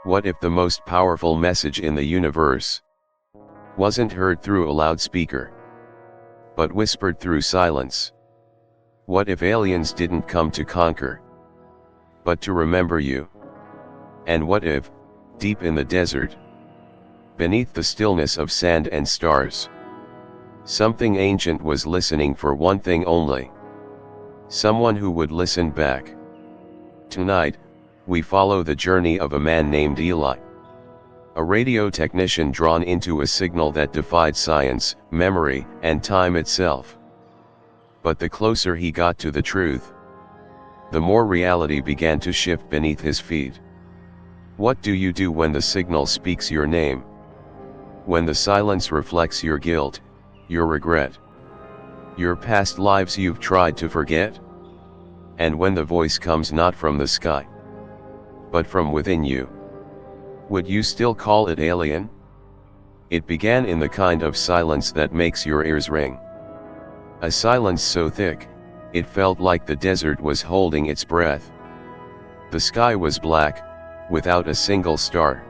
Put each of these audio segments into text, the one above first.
What if the most powerful message in the universe wasn't heard through a loudspeaker, but whispered through silence? What if aliens didn't come to conquer, but to remember you? And what if, deep in the desert, beneath the stillness of sand and stars, something ancient was listening for one thing only? Someone who would listen back. Tonight, we follow the journey of a man named Eli, a radio technician drawn into a signal that defied science, memory, and time itself. But the closer he got to the truth, the more reality began to shift beneath his feet. What do you do when the signal speaks your name? When the silence reflects your guilt, your regret, your past lives you've tried to forget? And when the voice comes not from the sky, but from within you, would you still call it alien? It began in the kind of silence that makes your ears ring. A silence so thick, it felt like the desert was holding its breath. The sky was black, without a single star.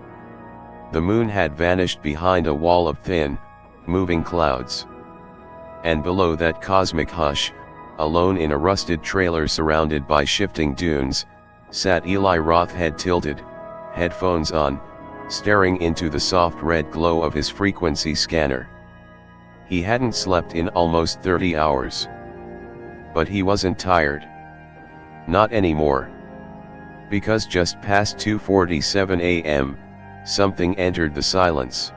The moon had vanished behind a wall of thin, moving clouds. And below that cosmic hush, alone in a rusted trailer surrounded by shifting dunes, sat Eli Roth, head tilted, headphones on, staring into the soft red glow of his frequency scanner. He hadn't slept in almost 30 hours. But he wasn't tired. Not anymore. Because just past 2:47 a.m., something entered the silence.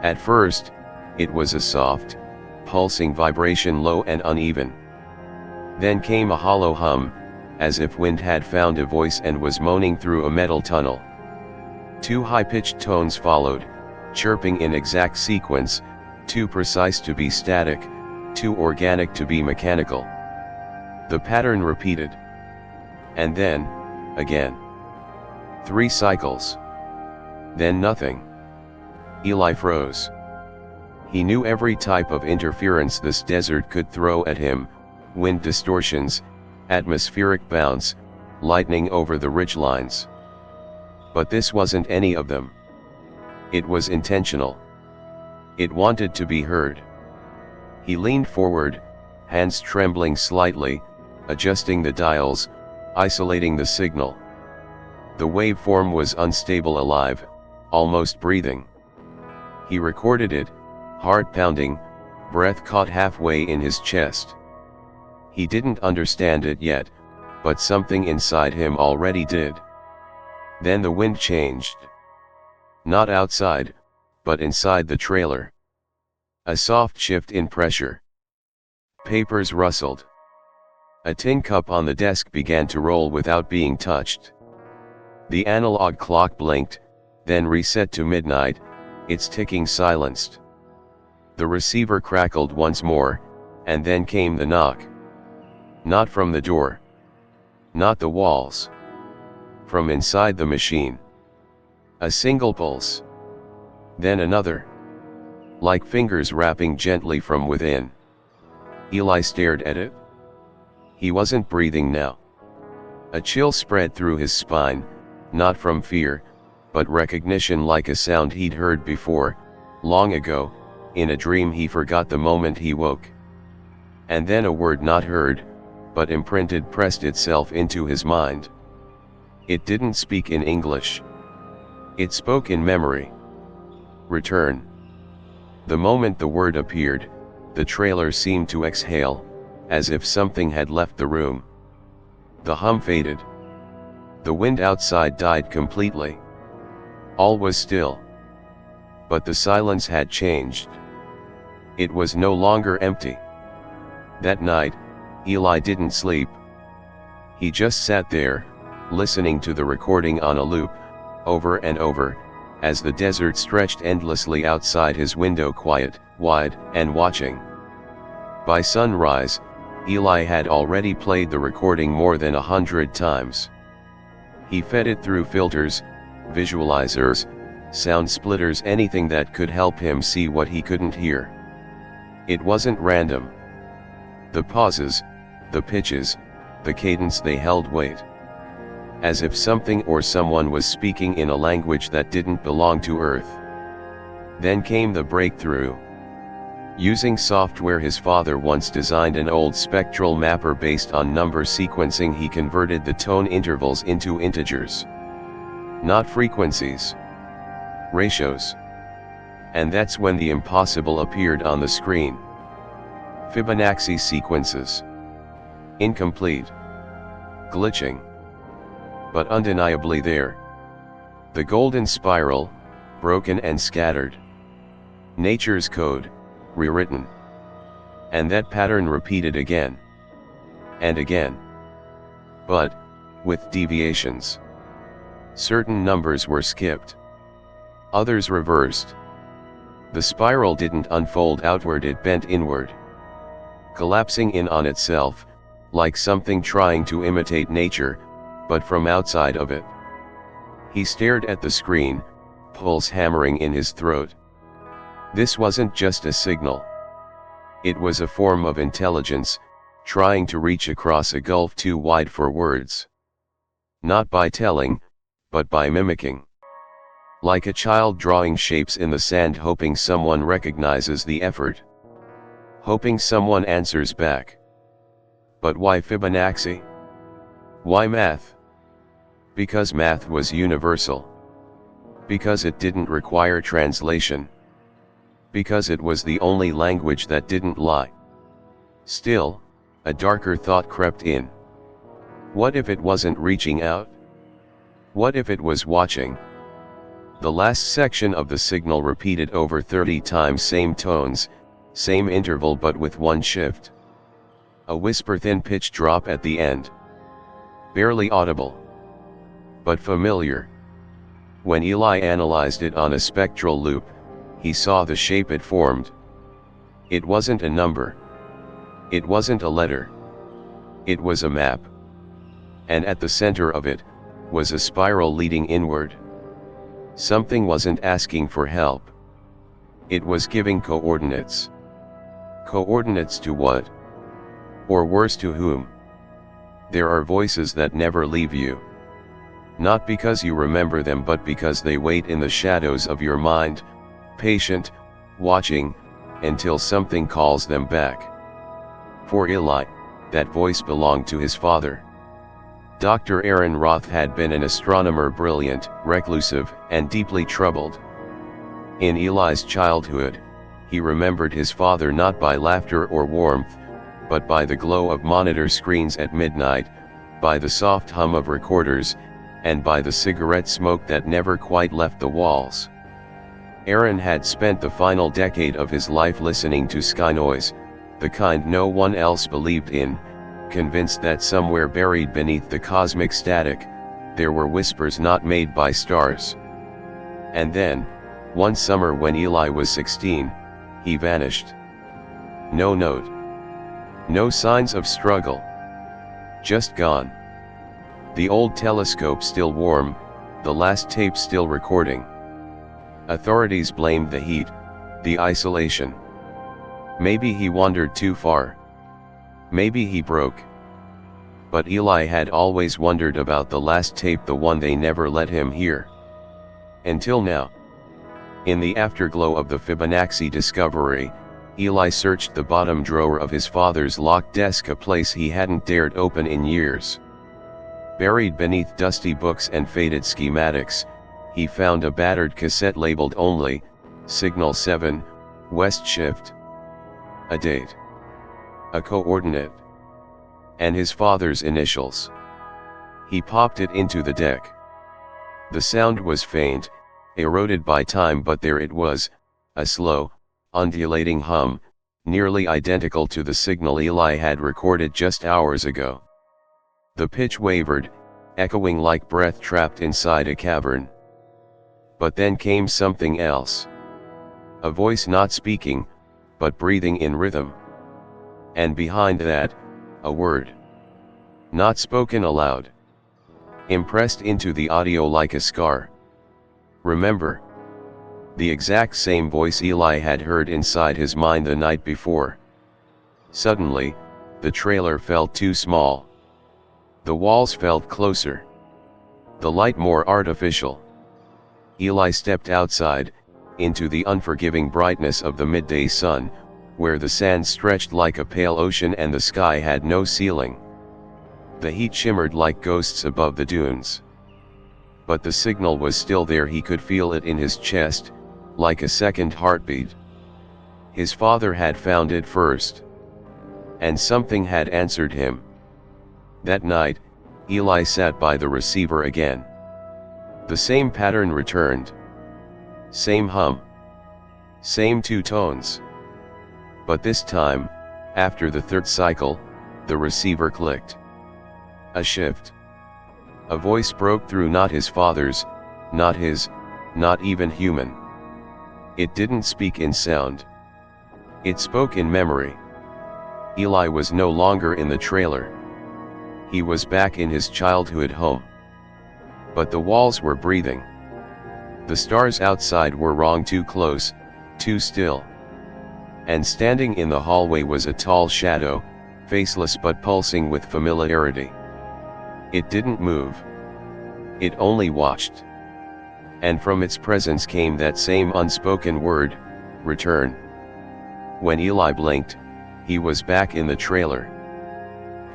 At first, it was a soft, pulsing vibration, low and uneven. Then came a hollow hum, as if wind had found a voice and was moaning through a metal tunnel. Two high-pitched tones followed, chirping in exact sequence, too precise to be static, too organic to be mechanical. The pattern repeated. And then, again. 3 cycles. Then nothing. Eli froze. He knew every type of interference this desert could throw at him: wind distortions, atmospheric bounce, lightning over the ridgelines. But this wasn't any of them. It was intentional. It wanted to be heard. He leaned forward, hands trembling slightly, adjusting the dials, isolating the signal. The waveform was unstable, alive, almost breathing. He recorded it, heart pounding, breath caught halfway in his chest. He didn't understand it yet, but something inside him already did. Then the wind changed. Not outside, but inside the trailer. A soft shift in pressure. Papers rustled. A tin cup on the desk began to roll without being touched. The analog clock blinked, then reset to midnight, its ticking silenced. The receiver crackled once more, and then came the knock. Not from the door. Not the walls. From inside the machine. A single pulse. Then another. Like fingers rapping gently from within. Eli stared at it. He wasn't breathing now. A chill spread through his spine, not from fear, but recognition, like a sound he'd heard before, long ago, in a dream he forgot the moment he woke. And then a word not heard, but imprinted, pressed itself into his mind. It didn't speak in English. It spoke in memory. Return. The moment the word appeared, the trailer seemed to exhale, as if something had left the room. The hum faded. The wind outside died completely. All was still. But the silence had changed. It was no longer empty. That night, Eli didn't sleep. He just sat there, listening to the recording on a loop, over and over, as the desert stretched endlessly outside his window, quiet, wide, and watching. By sunrise, Eli had already played the recording more than 100 times. He fed it through filters, visualizers, sound splitters, anything that could help him see what he couldn't hear. It wasn't random. The pauses, the pitches, the cadence, they held weight. as if something or someone was speaking in a language that didn't belong to Earth. Then came the breakthrough. Using software his father once designed, an old spectral mapper based on number sequencing, he converted the tone intervals into integers. Not frequencies. Ratios. And that's when the impossible appeared on the screen. Fibonacci sequences. Incomplete. Glitching. But undeniably there. The golden spiral, broken and scattered. Nature's code, rewritten. And that pattern repeated again. And again. But, with deviations. Certain numbers were skipped. Others reversed. The spiral didn't unfold outward, it bent inward. Collapsing in on itself, like something trying to imitate nature, but from outside of it. He stared at the screen, pulse hammering in his throat. This wasn't just a signal. It was a form of intelligence, trying to reach across a gulf too wide for words. Not by telling, but by mimicking. Like a child drawing shapes in the sand, hoping someone recognizes the effort. Hoping someone answers back. But why Fibonacci? Why math? Because math was universal. Because it didn't require translation. Because it was the only language that didn't lie. Still, a darker thought crept in. What if it wasn't reaching out? What if it was watching? The last section of the signal repeated over 30 times, same tones, same interval, but with one shift. A whisper, thin pitch drop at the end. Barely audible. But familiar. When Eli analyzed it on a spectral loop, he saw the shape it formed. It wasn't a number. It wasn't a letter. It was a map. And at the center of it, was a spiral leading inward. Something wasn't asking for help. It was giving coordinates. Coordinates to what? Or worse, to whom? There are voices that never leave you. Not because you remember them, but because they wait in the shadows of your mind, patient, watching, until something calls them back. For Eli, that voice belonged to his father. Dr. Aaron Roth had been an astronomer, brilliant, reclusive, and deeply troubled. In Eli's childhood, he remembered his father not by laughter or warmth, but by the glow of monitor screens at midnight, by the soft hum of recorders, and by the cigarette smoke that never quite left the walls. Aaron had spent the final decade of his life listening to sky noise, the kind no one else believed in, convinced that somewhere buried beneath the cosmic static, there were whispers not made by stars. And then, one summer when Eli was 16, he vanished. No note. No signs of struggle. Just gone. The old telescope still warm, the last tape still recording. Authorities blamed the heat, the isolation. Maybe he wandered too far. Maybe he broke. But Eli had always wondered about the last tape, the one they never let him hear. Until now. In the afterglow of the Fibonacci discovery, Eli searched the bottom drawer of his father's locked desk, a place he hadn't dared open in years. Buried beneath dusty books and faded schematics, he found a battered cassette labeled only, Signal 7, West Shift. A date. A coordinate. And his father's initials. He popped it into the deck. The sound was faint, eroded by time, but there it was, a slow, undulating hum, nearly identical to the signal Eli had recorded just hours ago. The pitch wavered, echoing like breath trapped inside a cavern. But then came something else. A voice not speaking, but breathing in rhythm. And behind that, a word. Not spoken aloud. Impressed into the audio like a scar. Remember. The exact same voice Eli had heard inside his mind the night before. Suddenly, the trailer felt too small. The walls felt closer. the light more artificial. Eli stepped outside, into the unforgiving brightness of the midday sun, where the sand stretched like a pale ocean and the sky had no ceiling. The heat shimmered like ghosts above the dunes. But the signal was still there. He could feel it in his chest, like a second heartbeat. His father had found it first. And something had answered him. That night, Eli sat by the receiver again. The same pattern returned. Same hum. Same two tones. But this time, after the third cycle, the receiver clicked. A shift. A voice broke through, not his father's, not his, not even human. It didn't speak in sound. It spoke in memory. Eli was no longer in the trailer. He was back in his childhood home. But the walls were breathing. The stars outside were wrong, too close, too still. And standing in the hallway was a tall shadow, faceless but pulsing with familiarity. It didn't move. It only watched. And from its presence came that same unspoken word, return. When Eli blinked, he was back in the trailer.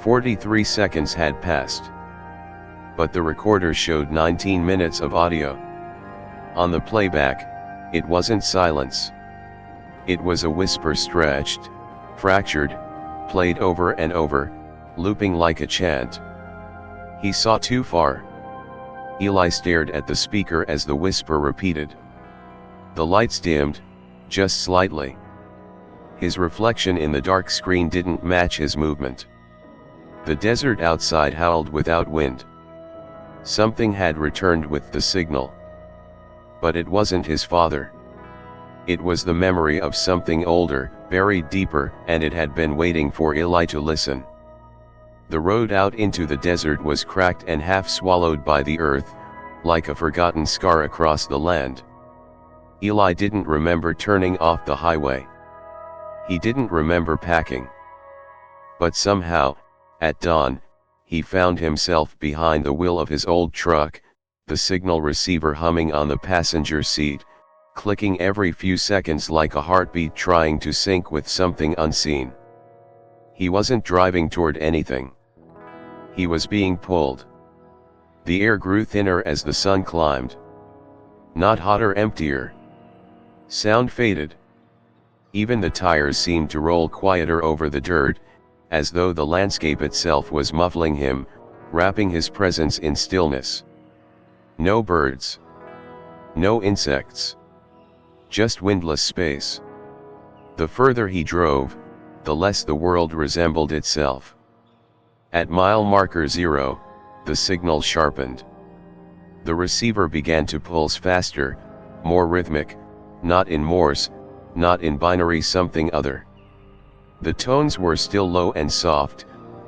43 seconds had passed. But the recorder showed 19 minutes of audio. On the playback, it wasn't silence. It was a whisper, stretched, fractured, played over and over, looping like a chant. He saw too far. Eli stared at the speaker as the whisper repeated. The lights dimmed, just slightly. His reflection in the dark screen didn't match his movement. The desert outside howled without wind. Something had returned with the signal. But it wasn't his father. It was the memory of something older, buried deeper, and it had been waiting for Eli to listen. The road out into the desert was cracked and half swallowed by the earth, like a forgotten scar across the land. Eli didn't remember turning off the highway. He didn't remember packing. But somehow, at dawn, he found himself behind the wheel of his old truck, the signal receiver humming on the passenger seat, clicking every few seconds like a heartbeat trying to sync with something unseen. He wasn't driving toward anything. He was being pulled. The air grew thinner as the sun climbed. Not hotter, emptier. Sound faded. Even the tires seemed to roll quieter over the dirt, as though the landscape itself was muffling him, wrapping his presence in stillness. No birds. No insects. Just windless space. The further he drove, the less the world resembled itself. At mile marker 0, the signal sharpened. The receiver began to pulse faster, more rhythmic, not in Morse, not in binary, something other. The tones were still low and soft,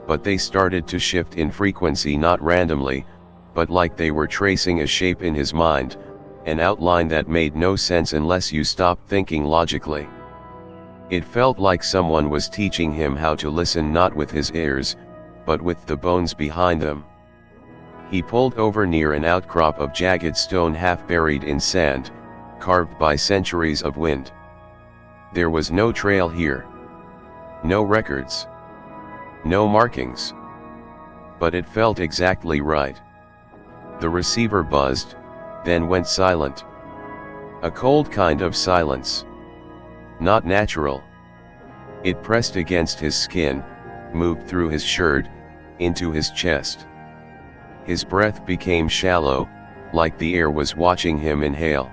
but they started to shift in frequency, not randomly, but like they were tracing a shape in his mind, an outline that made no sense unless you stopped thinking logically. It felt like someone was teaching him how to listen, not with his ears, but with the bones behind them. He pulled over near an outcrop of jagged stone half buried in sand, carved by centuries of wind. There was no trail here. No records. No markings. But it felt exactly right. The receiver buzzed, then went silent. A cold kind of silence. Not natural. It pressed against his skin, moved through his shirt, into his chest. His breath became shallow, like the air was watching him inhale.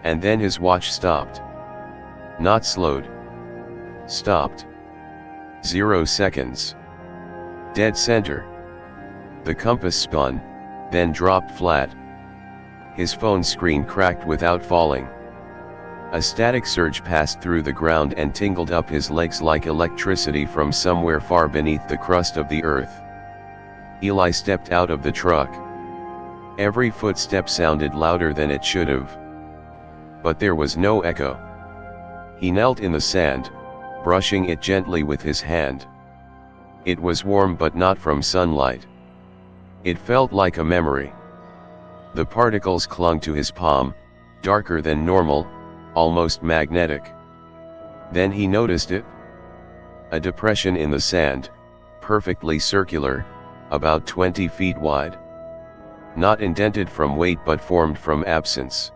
And then his watch stopped. Not slowed. Stopped. 0 seconds. Dead center. The compass spun, then dropped flat. His phone screen cracked without falling. A static surge passed through the ground and tingled up his legs like electricity from somewhere far beneath the crust of the earth. Eli stepped out of the truck. Every footstep sounded louder than it should have. But there was no echo. He knelt in the sand, brushing it gently with his hand. It was warm, but not from sunlight. It felt like a memory. The particles clung to his palm, darker than normal, almost magnetic. Then he noticed it. A depression in the sand, perfectly circular, about 20 feet wide. Not indented from weight but formed from absence.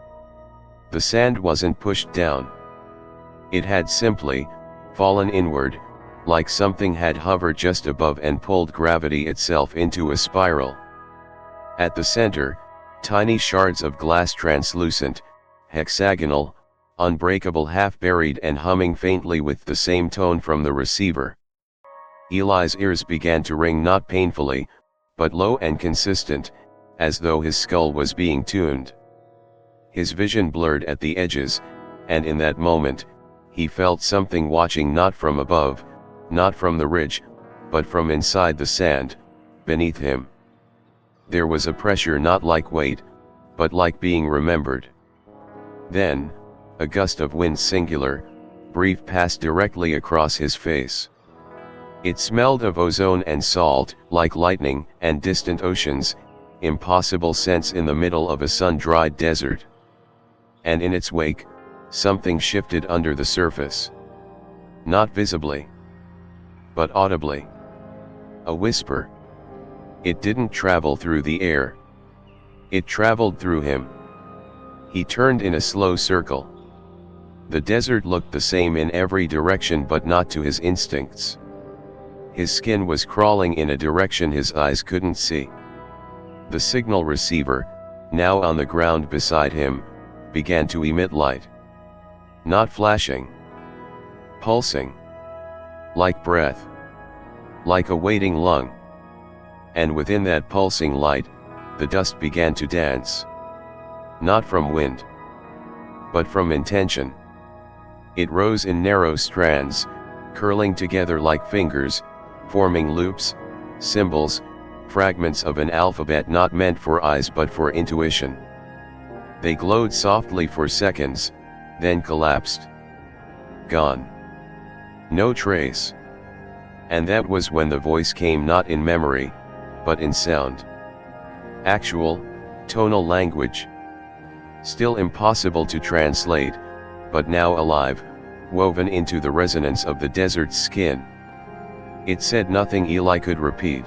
The sand wasn't pushed down. It had simply fallen inward, like something had hovered just above and pulled gravity itself into a spiral. At the center, tiny shards of glass, translucent, hexagonal, unbreakable, half buried and humming faintly with the same tone from the receiver. Eli's ears began to ring, not painfully, but low and consistent, as though his skull was being tuned. His vision blurred at the edges, and in that moment, he felt something watching, not from above, not from the ridge, but from inside the sand, beneath him. There was a pressure not like weight, but like being remembered. Then, a gust of wind, singular, brief, passed directly across his face. It smelled of ozone and salt, like lightning and distant oceans, impossible sense in the middle of a sun-dried desert. And in its wake, something shifted under the surface. Not visibly, but audibly. A whisper. It didn't travel through the air. It traveled through him. He turned in a slow circle. The desert looked the same in every direction, but not to his instincts. His skin was crawling in a direction his eyes couldn't see. The signal receiver, now on the ground beside him, began to emit light. Not flashing. Pulsing. Like breath. Like a waiting lung. And within that pulsing light, the dust began to dance. Not from wind, but from intention. It rose in narrow strands, curling together like fingers, forming loops, symbols, fragments of an alphabet not meant for eyes but for intuition. They glowed softly for seconds, then collapsed. Gone. No trace. And that was when the voice came, not in memory, but in sound. Actual, tonal language. Still impossible to translate, but now alive, woven into the resonance of the desert's skin. It said nothing Eli could repeat.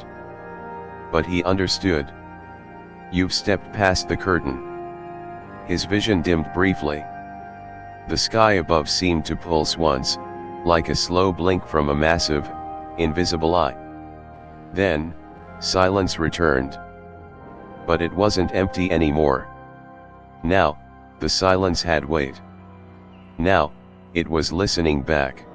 But he understood. You've stepped past the curtain. His vision dimmed briefly. The sky above seemed to pulse once, like a slow blink from a massive, invisible eye. Then, silence returned. But it wasn't empty anymore. Now, the silence had weight. Now, it was listening back.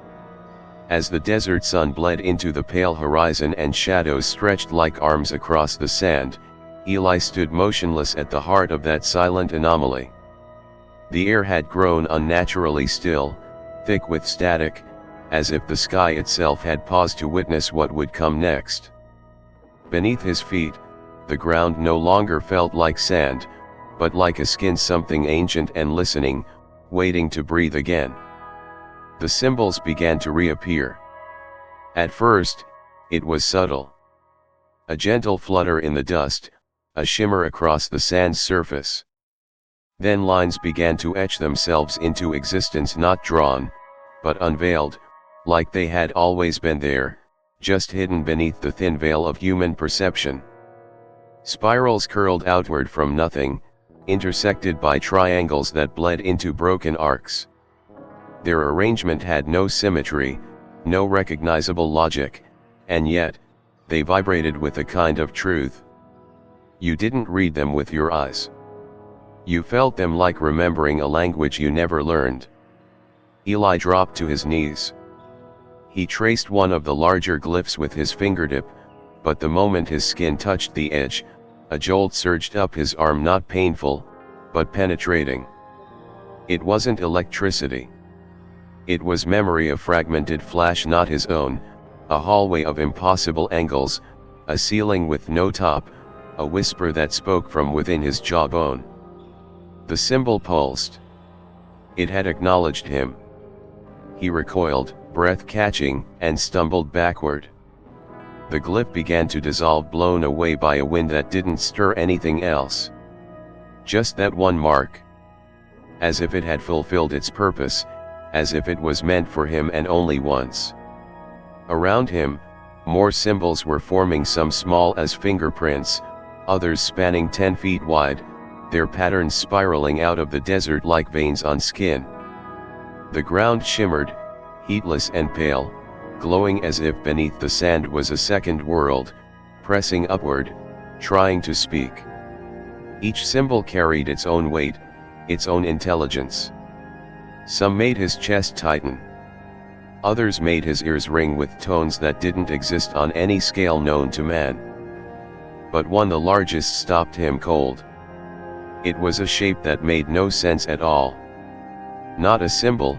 As the desert sun bled into the pale horizon and shadows stretched like arms across the sand, Eli stood motionless at the heart of that silent anomaly. The air had grown unnaturally still, thick with static, as if the sky itself had paused to witness what would come next. Beneath his feet, the ground no longer felt like sand, but like a skin, something ancient and listening, waiting to breathe again. The symbols began to reappear. At first, it was subtle. A gentle flutter in the dust, a shimmer across the sand's surface. Then lines began to etch themselves into existence, not drawn, but unveiled, like they had always been there, just hidden beneath the thin veil of human perception. Spirals curled outward from nothing, intersected by triangles that bled into broken arcs. Their arrangement had no symmetry, no recognizable logic, and yet, they vibrated with a kind of truth. You didn't read them with your eyes. You felt them, like remembering a language you never learned. Eli dropped to his knees. He traced one of the larger glyphs with his fingertip, but the moment his skin touched the edge, a jolt surged up his arm, not painful, but penetrating. It wasn't electricity. It was memory, a fragmented flash not his own, a hallway of impossible angles, a ceiling with no top, a whisper that spoke from within his jawbone. The symbol pulsed. It had acknowledged him. He recoiled, breath catching, and stumbled backward. The glyph began to dissolve, blown away by a wind that didn't stir anything else. Just that one mark. As if it had fulfilled its purpose, as if it was meant for him and only once. Around him, more symbols were forming, some small as fingerprints, others spanning 10 feet wide, their patterns spiraling out of the desert like veins on skin. The ground shimmered, heatless and pale, glowing as if beneath the sand was a second world, pressing upward, trying to speak. Each symbol carried its own weight, its own intelligence. Some made his chest tighten. Others made his ears ring with tones that didn't exist on any scale known to man. But one, the largest, stopped him cold. It was a shape that made no sense at all. Not a symbol,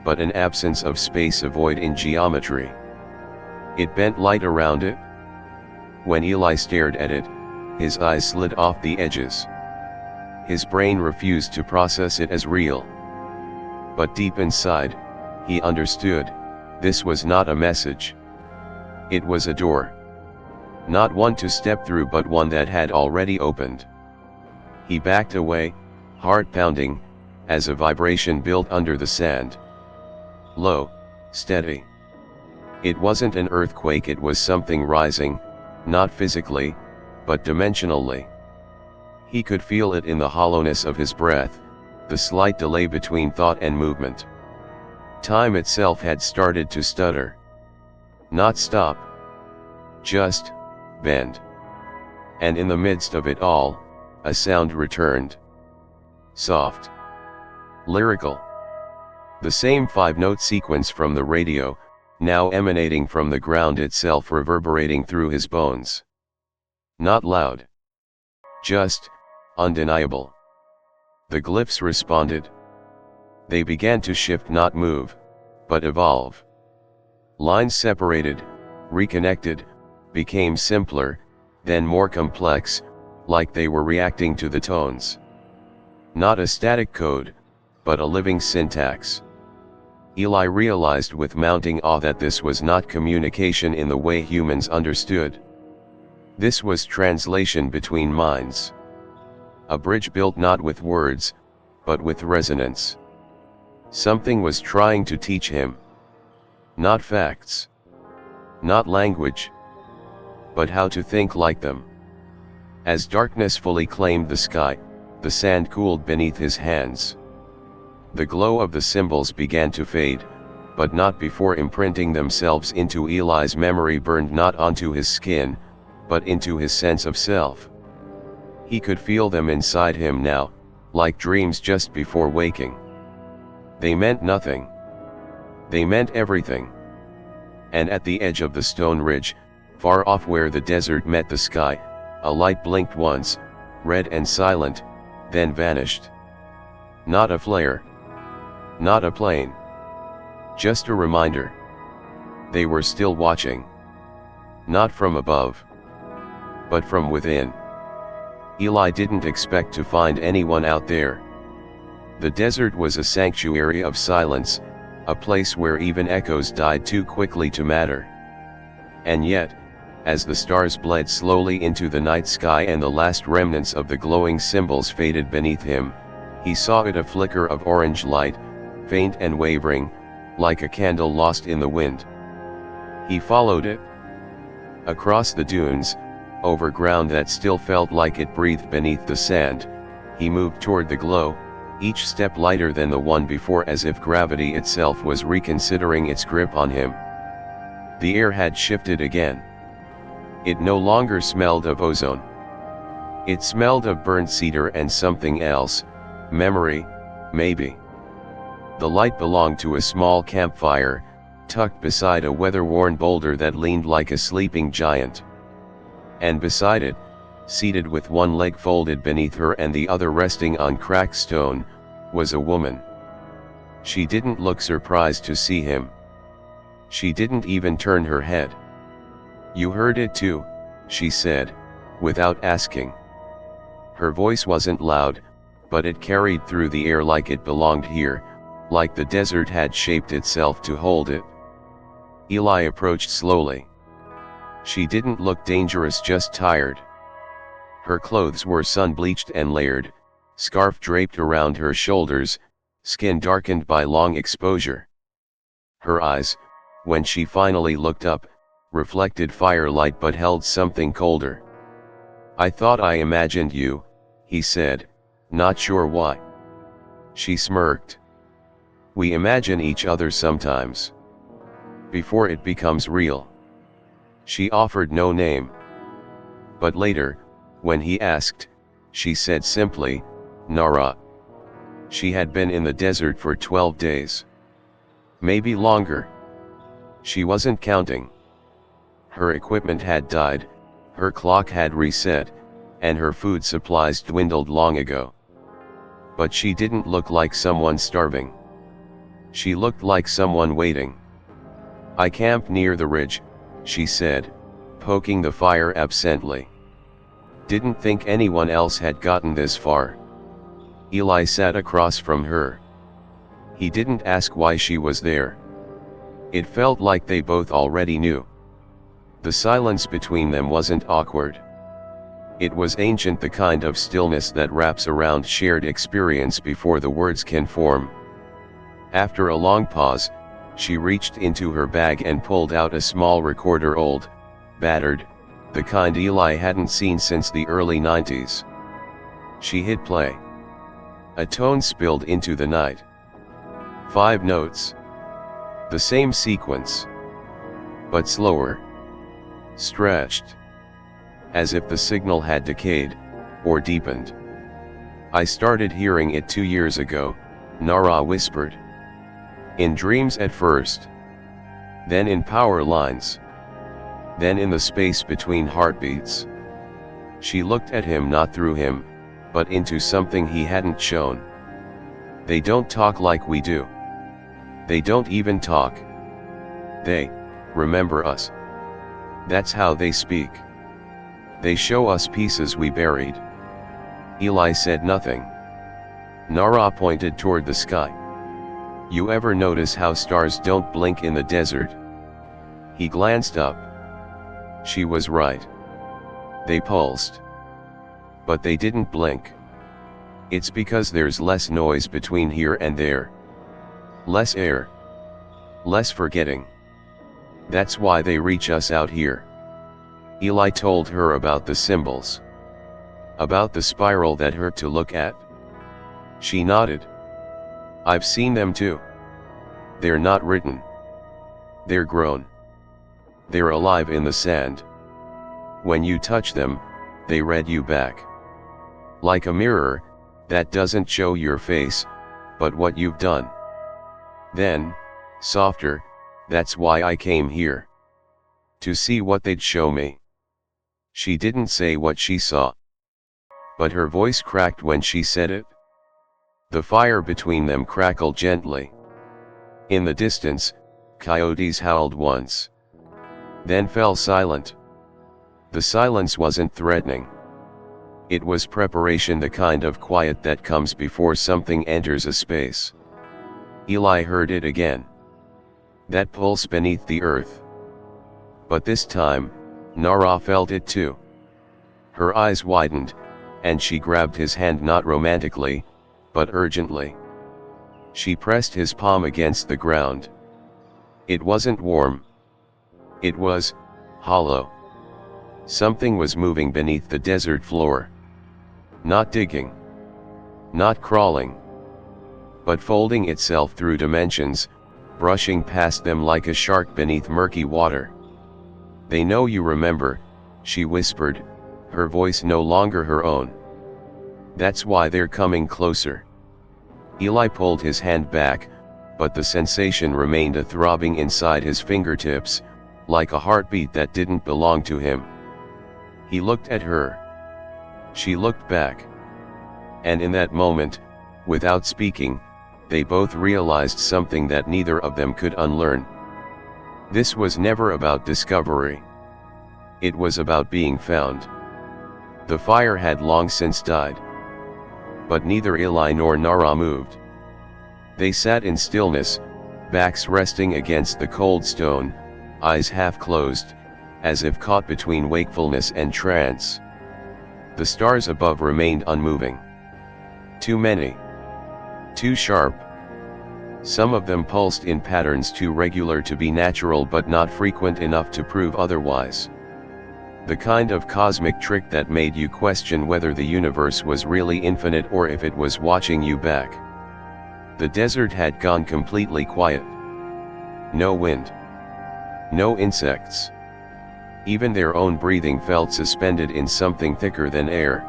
but an absence of space, a void in geometry. It bent light around it. When Eli stared at it, his eyes slid off the edges. His brain refused to process it as real. But deep inside, he understood, this was not a message. It was a door. Not one to step through, but one that had already opened. He backed away, heart pounding, as a vibration built under the sand. Low, steady. It wasn't an earthquake, it was something rising, not physically, but dimensionally. He could feel it in the hollowness of his breath, the slight delay between thought and movement. Time itself had started to stutter. Not stop. Just bend. And in the midst of it all, a sound returned. Soft. Lyrical. The same 5-note sequence from the radio, now emanating from the ground itself, reverberating through his bones. Not loud. Just undeniable. The glyphs responded. They began to shift, not move, but evolve. Lines separated, reconnected, became simpler, then more complex, like they were reacting to the tones. Not a static code, but a living syntax. Eli realized with mounting awe that this was not communication in the way humans understood. This was translation between minds. A bridge built not with words, but with resonance. Something was trying to teach him. Not facts. Not language. But how to think like them. As darkness fully claimed the sky, the sand cooled beneath his hands. The glow of the symbols began to fade, but not before imprinting themselves into Eli's memory, burned not onto his skin, but into his sense of self. He could feel them inside him now, like dreams just before waking. They meant nothing. They meant everything. And at the edge of the stone ridge, far off where the desert met the sky, a light blinked once, red and silent, then vanished. Not a flare. Not a plane. Just a reminder. They were still watching. Not from above, but from within. Eli didn't expect to find anyone out there. The desert was a sanctuary of silence, a place where even echoes died too quickly to matter. And yet, as the stars bled slowly into the night sky and the last remnants of the glowing symbols faded beneath him, he saw it, a flicker of orange light, faint and wavering, like a candle lost in the wind. He followed it. Across the dunes, over ground that still felt like it breathed beneath the sand, he moved toward the glow, each step lighter than the one before, as if gravity itself was reconsidering its grip on him. The air had shifted again. It no longer smelled of ozone. It smelled of burnt cedar and something else, memory, maybe. The light belonged to a small campfire, tucked beside a weather-worn boulder that leaned like a sleeping giant. And beside it, seated with one leg folded beneath her and the other resting on cracked stone, was a woman. She didn't look surprised to see him. She didn't even turn her head. "You heard it too," she said, without asking. Her voice wasn't loud, but it carried through the air like it belonged here, like the desert had shaped itself to hold it. Eli approached slowly. She didn't look dangerous, just tired. Her clothes were sun-bleached and layered, scarf draped around her shoulders, skin darkened by long exposure. Her eyes, when she finally looked up, reflected firelight but held something colder. "I thought I imagined you," he said, not sure why. She smirked. "We imagine each other sometimes. Before it becomes real." She offered no name. But later, when he asked, she said simply, "Nara." She had been in the desert for 12 days. Maybe longer. She wasn't counting. Her equipment had died, her clock had reset, and her food supplies dwindled long ago. But she didn't look like someone starving. She looked like someone waiting. "I camped near the ridge," she said, poking the fire absently. "Didn't think anyone else had gotten this far." Eli sat across from her. He didn't ask why she was there. It felt like they both already knew. The silence between them wasn't awkward. It was ancient, the kind of stillness that wraps around shared experience before the words can form. After a long pause, she reached into her bag and pulled out a small recorder, old, battered, the kind Eli hadn't seen since the early 90s. She hit play. A tone spilled into the night. 5 notes. The same sequence. But slower. Stretched. As if the signal had decayed, or deepened. "I started hearing it 2 years ago," Nara whispered. "In dreams at first. Then in power lines. Then in the space between heartbeats." She looked at him, not through him, but into something he hadn't shown. "They don't talk like we do. They don't even talk. They remember us. That's how they speak. They show us pieces we buried." Eli said nothing. Nara pointed toward the sky. "You ever notice how stars don't blink in the desert?" He glanced up. She was right. They pulsed. But they didn't blink. "It's because there's less noise between here and there. Less air. Less forgetting. That's why they reach us out here." Eli told her about the symbols. About the spiral that hurt to look at. She nodded. "I've seen them too. They're not written. They're grown. They're alive in the sand. When you touch them, they read you back. Like a mirror, that doesn't show your face, but what you've done." Then, softer, "That's why I came here. To see what they'd show me." She didn't say what she saw. But her voice cracked when she said it. The fire between them crackled gently. In the distance, coyotes howled once. Then fell silent. The silence wasn't threatening. It was preparation, the kind of quiet that comes before something enters a space. Eli heard it again. That pulse beneath the earth. But this time, Nara felt it too. Her eyes widened, and she grabbed his hand, not romantically, but urgently. She pressed his palm against the ground. It wasn't warm. It was hollow. Something was moving beneath the desert floor. Not digging. Not crawling. But folding itself through dimensions, brushing past them like a shark beneath murky water. "They know you remember," she whispered, her voice no longer her own. "That's why they're coming closer." Eli pulled his hand back, but the sensation remained a throbbing inside his fingertips, like a heartbeat that didn't belong to him. He looked at her. She looked back. And in that moment, without speaking, they both realized something that neither of them could unlearn. This was never about discovery. It was about being found. The fire had long since died. But neither Eli nor Nara moved. They sat in stillness, backs resting against the cold stone, eyes half closed, as if caught between wakefulness and trance. The stars above remained unmoving. Too many. Too sharp. Some of them pulsed in patterns too regular to be natural but not frequent enough to prove otherwise. The kind of cosmic trick that made you question whether the universe was really infinite or if it was watching you back. The desert had gone completely quiet. No wind. No insects. Even their own breathing felt suspended in something thicker than air.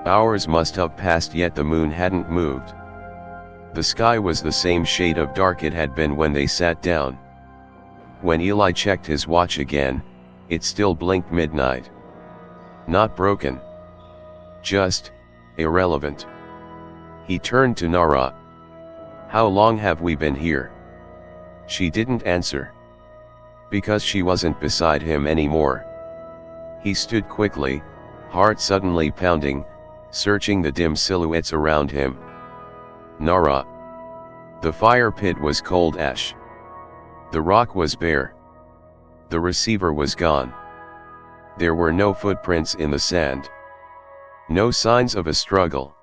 Hours must have passed yet the moon hadn't moved. The sky was the same shade of dark it had been when they sat down. When Eli checked his watch again, it still blinked midnight. Not broken. Just irrelevant. He turned to Nara. "How long have we been here?" She didn't answer. Because she wasn't beside him anymore. He stood quickly, heart suddenly pounding, searching the dim silhouettes around him. Nara. The fire pit was cold ash. The rock was bare. The receiver was gone. There were no footprints in the sand. No signs of a struggle.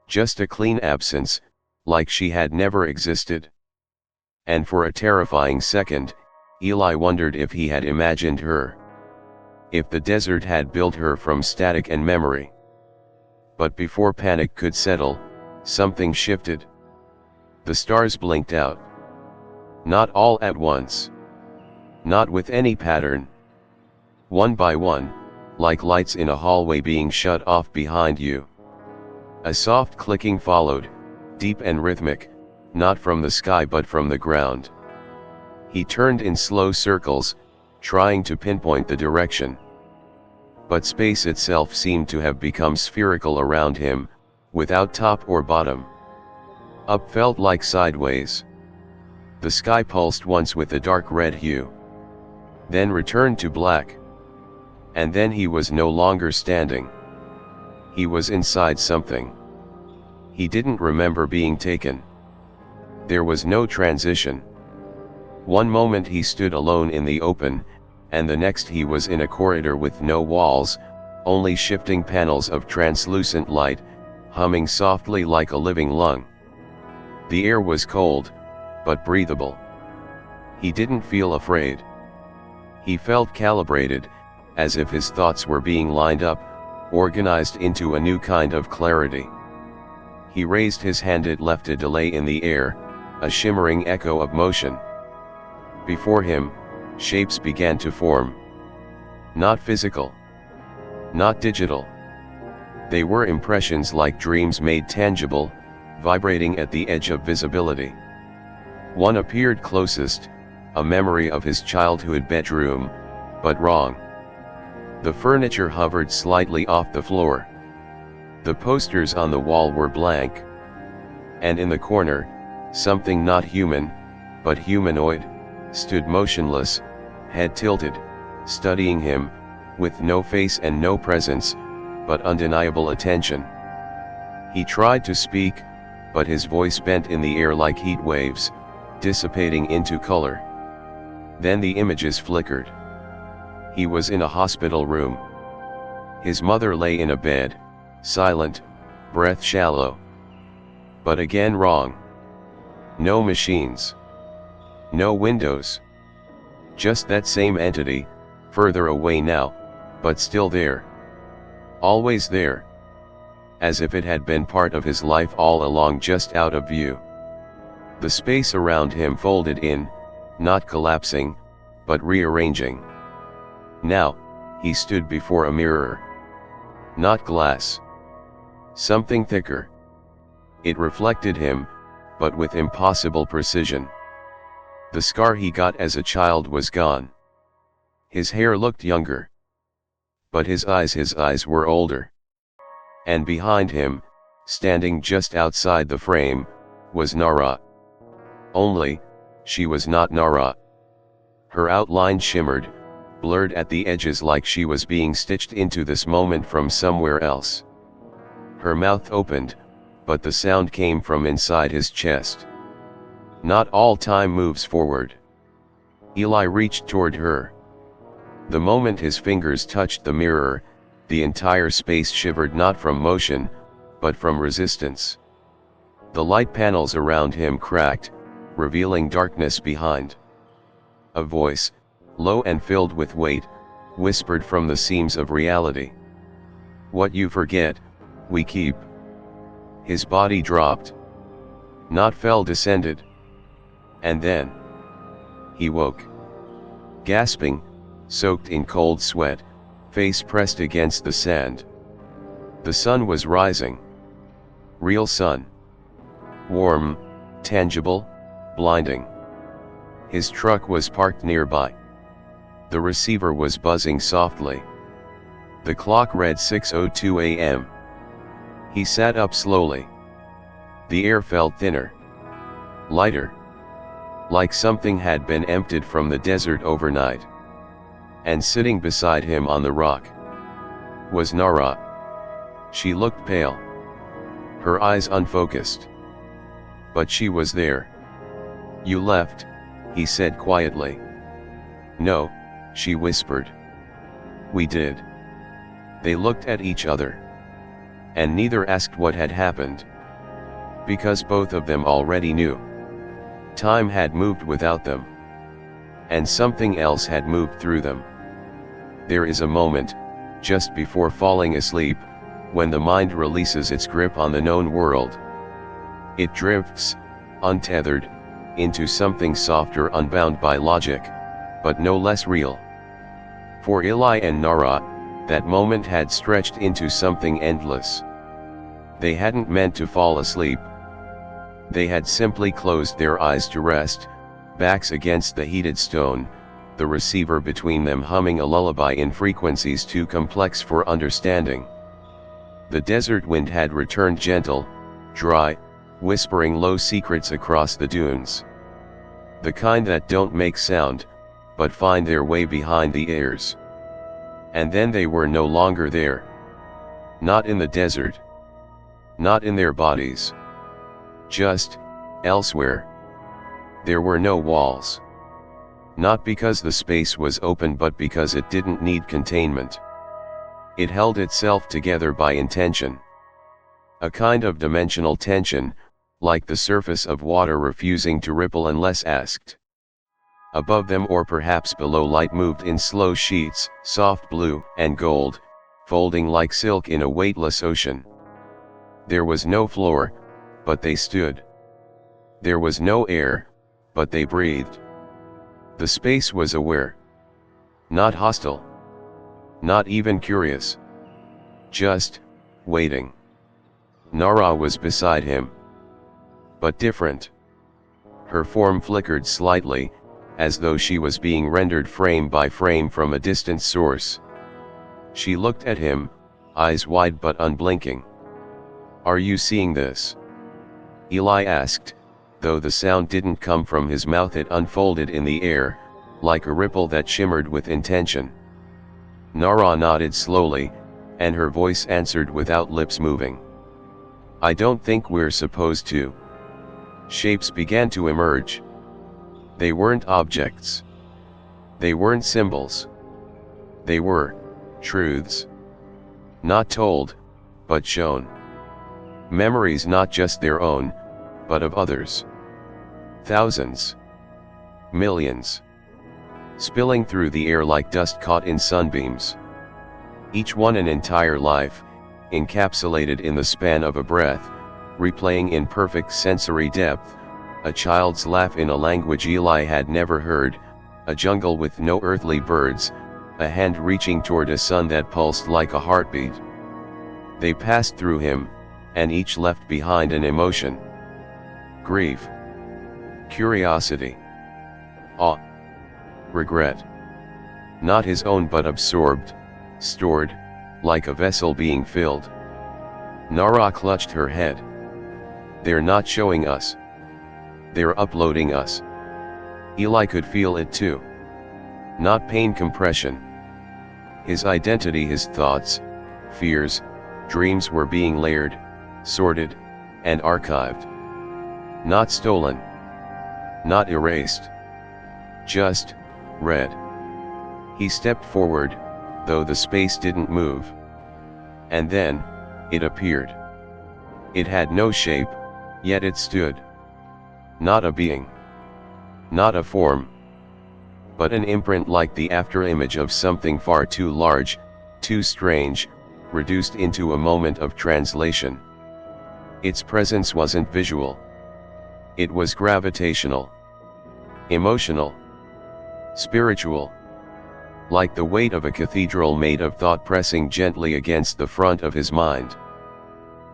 Just a clean absence, like she had never existed. And for a terrifying second, Eli wondered if he had imagined her. If the desert had built her from static and memory. But before panic could settle, something shifted. The stars blinked out. Not all at once. Not with any pattern. One by one, like lights in a hallway being shut off behind you. A soft clicking followed, deep and rhythmic, not from the sky but from the ground. He turned in slow circles, trying to pinpoint the direction. But space itself seemed to have become spherical around him, without top or bottom. Up felt like sideways. The sky pulsed once with a dark red hue. Then returned to black. And then he was no longer standing. He was inside something. He didn't remember being taken. There was no transition. One moment he stood alone in the open, and the next he was in a corridor with no walls, only shifting panels of translucent light, humming softly like a living lung. The air was cold, but breathable. He didn't feel afraid. He felt calibrated, as if his thoughts were being lined up, organized into a new kind of clarity. He raised his hand, it left a delay in the air, a shimmering echo of motion. Before him, shapes began to form. Not physical. Not digital. They were impressions like dreams made tangible, vibrating at the edge of visibility. One appeared closest, a memory of his childhood bedroom, but wrong. The furniture hovered slightly off the floor. The posters on the wall were blank. And in the corner, something not human, but humanoid, stood motionless, head tilted, studying him, with no face and no presence, but undeniable attention. He tried to speak, but his voice bent in the air like heat waves, dissipating into color. Then the images flickered. He was in a hospital room. His mother lay in a bed, silent, breath shallow. But again wrong. No machines. No windows. Just that same entity, further away now, but still there. Always there. As if it had been part of his life all along, just out of view. The space around him folded in, not collapsing, but rearranging. Now, he stood before a mirror. Not glass. Something thicker. It reflected him, but with impossible precision. The scar he got as a child was gone. His hair looked younger. But his eyes were older. And behind him, standing just outside the frame, was Nara. Only, she was not Nara. Her outline shimmered, blurred at the edges like she was being stitched into this moment from somewhere else. Her mouth opened, but the sound came from inside his chest. Not all time moves forward. Eli reached toward her. The moment his fingers touched the mirror, the entire space shivered, not from motion, but from resistance. The light panels around him cracked, revealing darkness behind. A voice, low and filled with weight, whispered from the seams of reality. "What you forget, we keep." His body dropped. Not fell, descended. And then he woke. Gasping, soaked in cold sweat, face pressed against the sand. The sun was rising. Real sun. Warm, tangible, blinding. His truck was parked nearby. The receiver was buzzing softly. The clock read 6:02 a.m. He sat up slowly. The air felt thinner. Lighter. Like something had been emptied from the desert overnight. And sitting beside him on the rock was Nara. She looked pale. Her eyes unfocused. But she was there. "You left," he said quietly. "No," she whispered. "We did." They looked at each other. And neither asked what had happened. Because both of them already knew. Time had moved without them. And something else had moved through them. There is a moment, just before falling asleep, when the mind releases its grip on the known world. It drifts, untethered, into something softer, unbound by logic, but no less real. For Eli and Nara, that moment had stretched into something endless. They hadn't meant to fall asleep. They had simply closed their eyes to rest, backs against the heated stone, the receiver between them humming a lullaby in frequencies too complex for understanding. The desert wind had returned, gentle, dry, whispering low secrets across the dunes. The kind that don't make sound, but find their way behind the ears. And then they were no longer there. Not in the desert. Not in their bodies. Just elsewhere. There were no walls. Not because the space was open, but because it didn't need containment. It held itself together by intention. A kind of dimensional tension, like the surface of water refusing to ripple unless asked. Above them, or perhaps below, light moved in slow sheets, soft blue and gold, folding like silk in a weightless ocean. There was no floor, but they stood. There was no air, but they breathed. The space was aware. Not hostile. Not even curious. Just waiting. Nara was beside him. But different. Her form flickered slightly, as though she was being rendered frame by frame from a distant source. She looked at him, eyes wide but unblinking. "Are you seeing this?" Eli asked, though the sound didn't come from his mouth. It unfolded in the air, like a ripple that shimmered with intention. Nara nodded slowly, and her voice answered without lips moving. "I don't think we're supposed to." Shapes began to emerge. They weren't objects. They weren't symbols. They were truths. Not told, but shown. Memories, not just their own, but of others. Thousands. Millions. Spilling through the air like dust caught in sunbeams. Each one an entire life, encapsulated in the span of a breath, replaying in perfect sensory depth. A child's laugh in a language Eli had never heard, a jungle with no earthly birds, a hand reaching toward a sun that pulsed like a heartbeat. They passed through him, and each left behind an emotion. Grief. Curiosity. Awe. Regret. Not his own, but absorbed, stored, like a vessel being filled. Nara clutched her head. "They're not showing us. They're uploading us." Eli could feel it too. Not pain, compression. His identity, his thoughts, fears, dreams were being layered, sorted, and archived. Not stolen. Not erased. Just read. He stepped forward, though the space didn't move. And then it appeared. It had no shape, yet it stood. Not a being. Not a form. But an imprint like the afterimage of something far too large, too strange, reduced into a moment of translation. Its presence wasn't visual. It was gravitational. Emotional. Spiritual. Like the weight of a cathedral made of thought pressing gently against the front of his mind.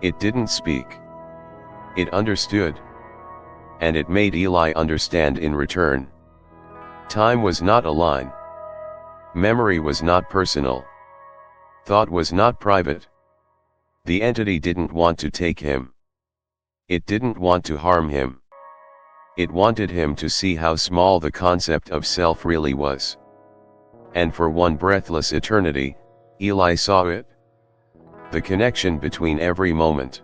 It didn't speak. It understood. And it made Eli understand in return. Time was not a line. Memory was not personal. Thought was not private. The entity didn't want to take him. It didn't want to harm him. It wanted him to see how small the concept of self really was. And for one breathless eternity, Eli saw it. The connection between every moment.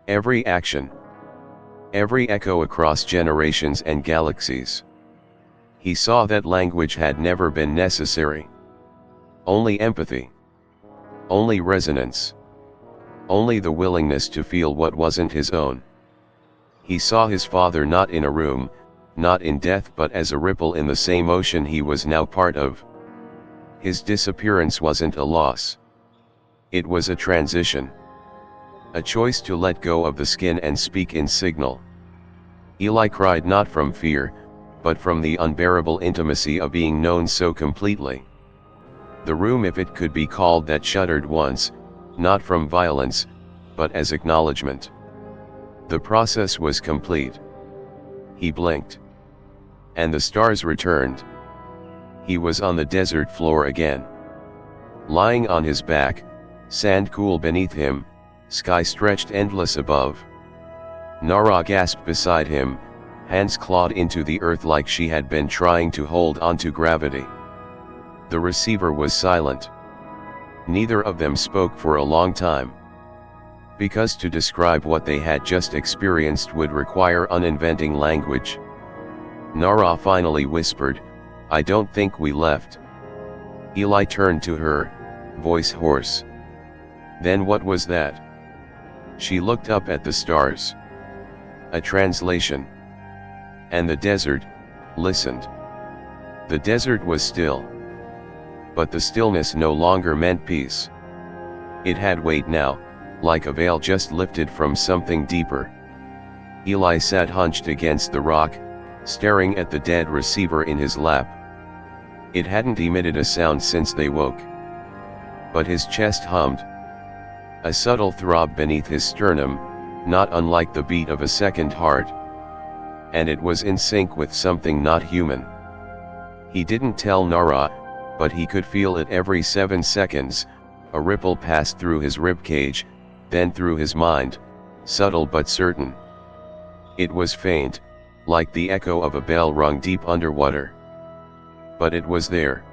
Every action. Every echo across generations and galaxies. He saw that language had never been necessary. Only empathy. Only resonance. Only the willingness to feel what wasn't his own. He saw his father not in a room, not in death but as a ripple in the same ocean he was now part of. His disappearance wasn't a loss. It was a transition. A choice to let go of the skin and speak in signal. Eli cried not from fear, but from the unbearable intimacy of being known so completely. The room, if it could be called that, shuddered once, not from violence, but as acknowledgement. The process was complete. He blinked. And the stars returned. He was on the desert floor again. Lying on his back, sand cool beneath him, sky stretched endless above. Nara gasped beside him, hands clawed into the earth like she had been trying to hold onto gravity. The receiver was silent. Neither of them spoke for a long time. Because to describe what they had just experienced would require uninventing language. Nara finally whispered, "I don't think we left." Eli turned to her, voice hoarse. "Then what was that?" She looked up at the stars. A translation. And the desert listened. The desert was still. But the stillness no longer meant peace. It had weight now, like a veil just lifted from something deeper. Eli sat hunched against the rock, staring at the dead receiver in his lap. It hadn't emitted a sound since they woke. But his chest hummed. A subtle throb beneath his sternum, not unlike the beat of a second heart. And it was in sync with something not human. He didn't tell Nara, but he could feel it every 7 seconds. A ripple passed through his ribcage, then through his mind, subtle but certain. It was faint, like the echo of a bell rung deep underwater. But it was there.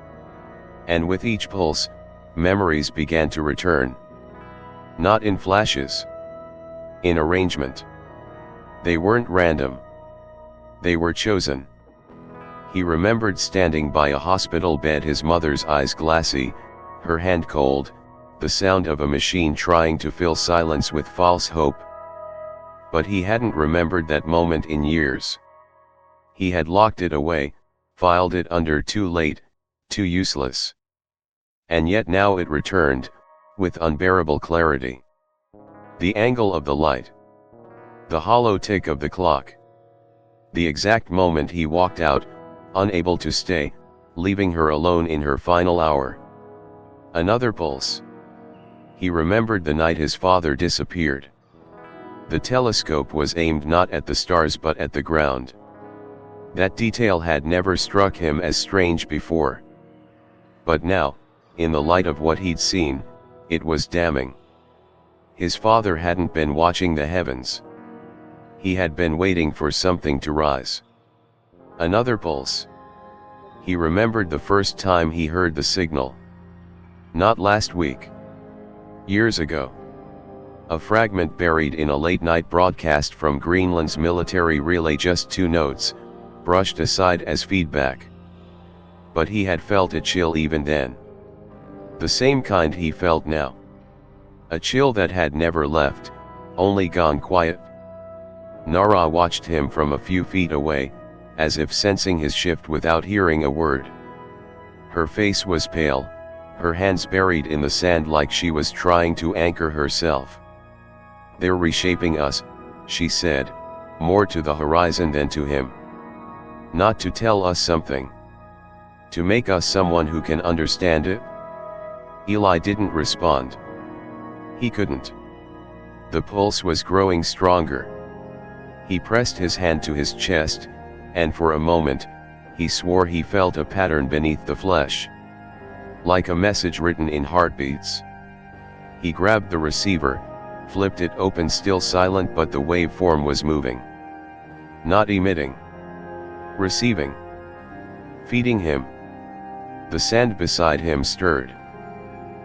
And with each pulse, memories began to return. Not in flashes. In arrangement. They weren't random. They were chosen. He remembered standing by a hospital bed, his mother's eyes glassy, her hand cold, the sound of a machine trying to fill silence with false hope. But he hadn't remembered that moment in years. He had locked it away, filed it under too late, too useless. And yet now it returned, with unbearable clarity. The angle of the light. The hollow tick of the clock. The exact moment he walked out, unable to stay, leaving her alone in her final hour. Another pulse. He remembered the night his father disappeared. The telescope was aimed not at the stars but at the ground. That detail had never struck him as strange before. But now, in the light of what he'd seen, it was damning. His father hadn't been watching the heavens. He had been waiting for something to rise. Another pulse. He remembered the first time he heard the signal. Not last week. Years ago. A fragment buried in a late-night broadcast from Greenland's military relay, just 2 notes, brushed aside as feedback. But he had felt a chill even then. The same kind he felt now. A chill that had never left, only gone quiet. Nara watched him from a few feet away, as if sensing his shift without hearing a word. Her face was pale, her hands buried in the sand like she was trying to anchor herself. "They're reshaping us," she said, more to the horizon than to him. "Not to tell us something. To make us someone who can understand it?" Eli didn't respond. He couldn't. The pulse was growing stronger. He pressed his hand to his chest, and for a moment, he swore he felt a pattern beneath the flesh. Like a message written in heartbeats. He grabbed the receiver, flipped it open, still silent, but the waveform was moving. Not emitting. Receiving. Feeding him. The sand beside him stirred.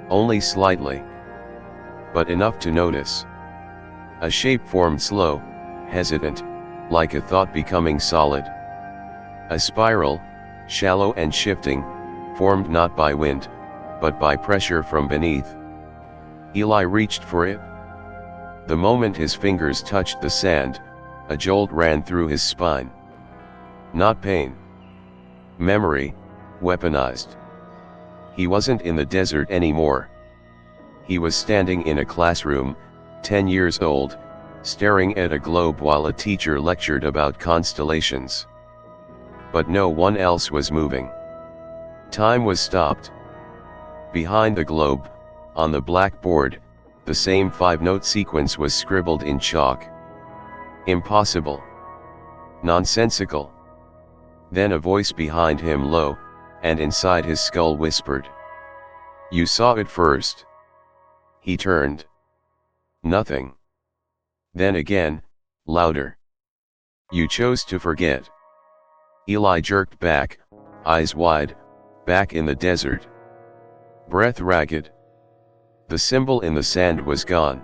Only slightly. But enough to notice. A shape formed, slow, hesitant, like a thought becoming solid. A spiral, shallow and shifting, formed not by wind, but by pressure from beneath. Eli reached for it. The moment his fingers touched the sand, a jolt ran through his spine. Not pain. Memory, weaponized. He wasn't in the desert anymore. He was standing in a classroom, 10 years old, staring at a globe while a teacher lectured about constellations. But no one else was moving. Time was stopped. Behind the globe, on the blackboard, the same 5-note sequence was scribbled in chalk. Impossible. Nonsensical. Then a voice behind him, low, and inside his skull, whispered, "You saw it first." He turned. Nothing. Then again, louder. "You chose to forget." Eli jerked back, eyes wide, back in the desert. Breath ragged. The symbol in the sand was gone.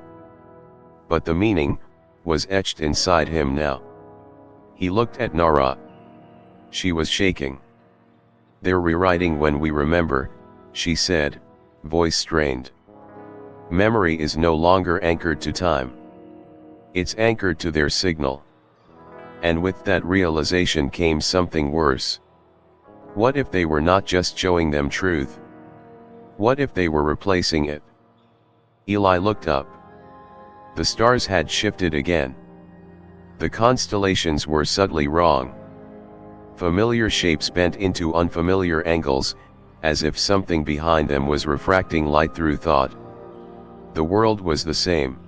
But the meaning was etched inside him now. He looked at Nara. She was shaking. "They're rewriting when we remember," she said, voice strained. "Memory is no longer anchored to time. It's anchored to their signal." And with that realization came something worse. What if they were not just showing them truth? What if they were replacing it? Eli looked up. The stars had shifted again. The constellations were subtly wrong. Familiar shapes bent into unfamiliar angles, as if something behind them was refracting light through thought. The world was the same.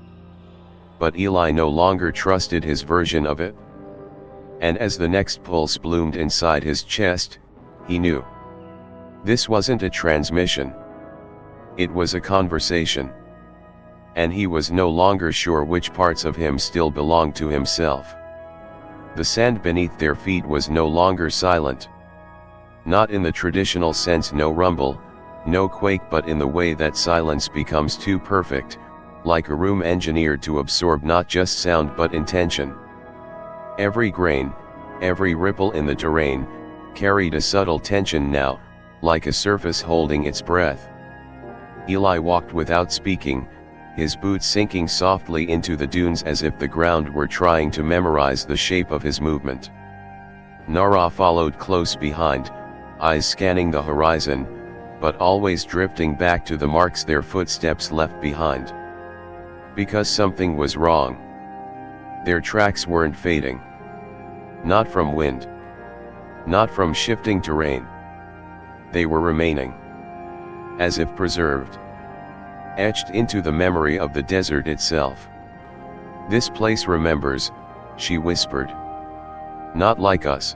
But Eli no longer trusted his version of it. And as the next pulse bloomed inside his chest, he knew. This wasn't a transmission. It was a conversation. And he was no longer sure which parts of him still belonged to himself. The sand beneath their feet was no longer silent. Not in the traditional sense, no rumble, no quake, but in the way that silence becomes too perfect, like a room engineered to absorb not just sound but intention. Every grain, every ripple in the terrain, carried a subtle tension now, like a surface holding its breath. Eli walked without speaking, his boots sinking softly into the dunes as if the ground were trying to memorize the shape of his movement. Nara followed close behind, eyes scanning the horizon, but always drifting back to the marks their footsteps left behind. Because something was wrong. Their tracks weren't fading. Not from wind. Not from shifting terrain. They were remaining. As if preserved. Etched into the memory of the desert itself. "This place remembers," she whispered. "Not like us.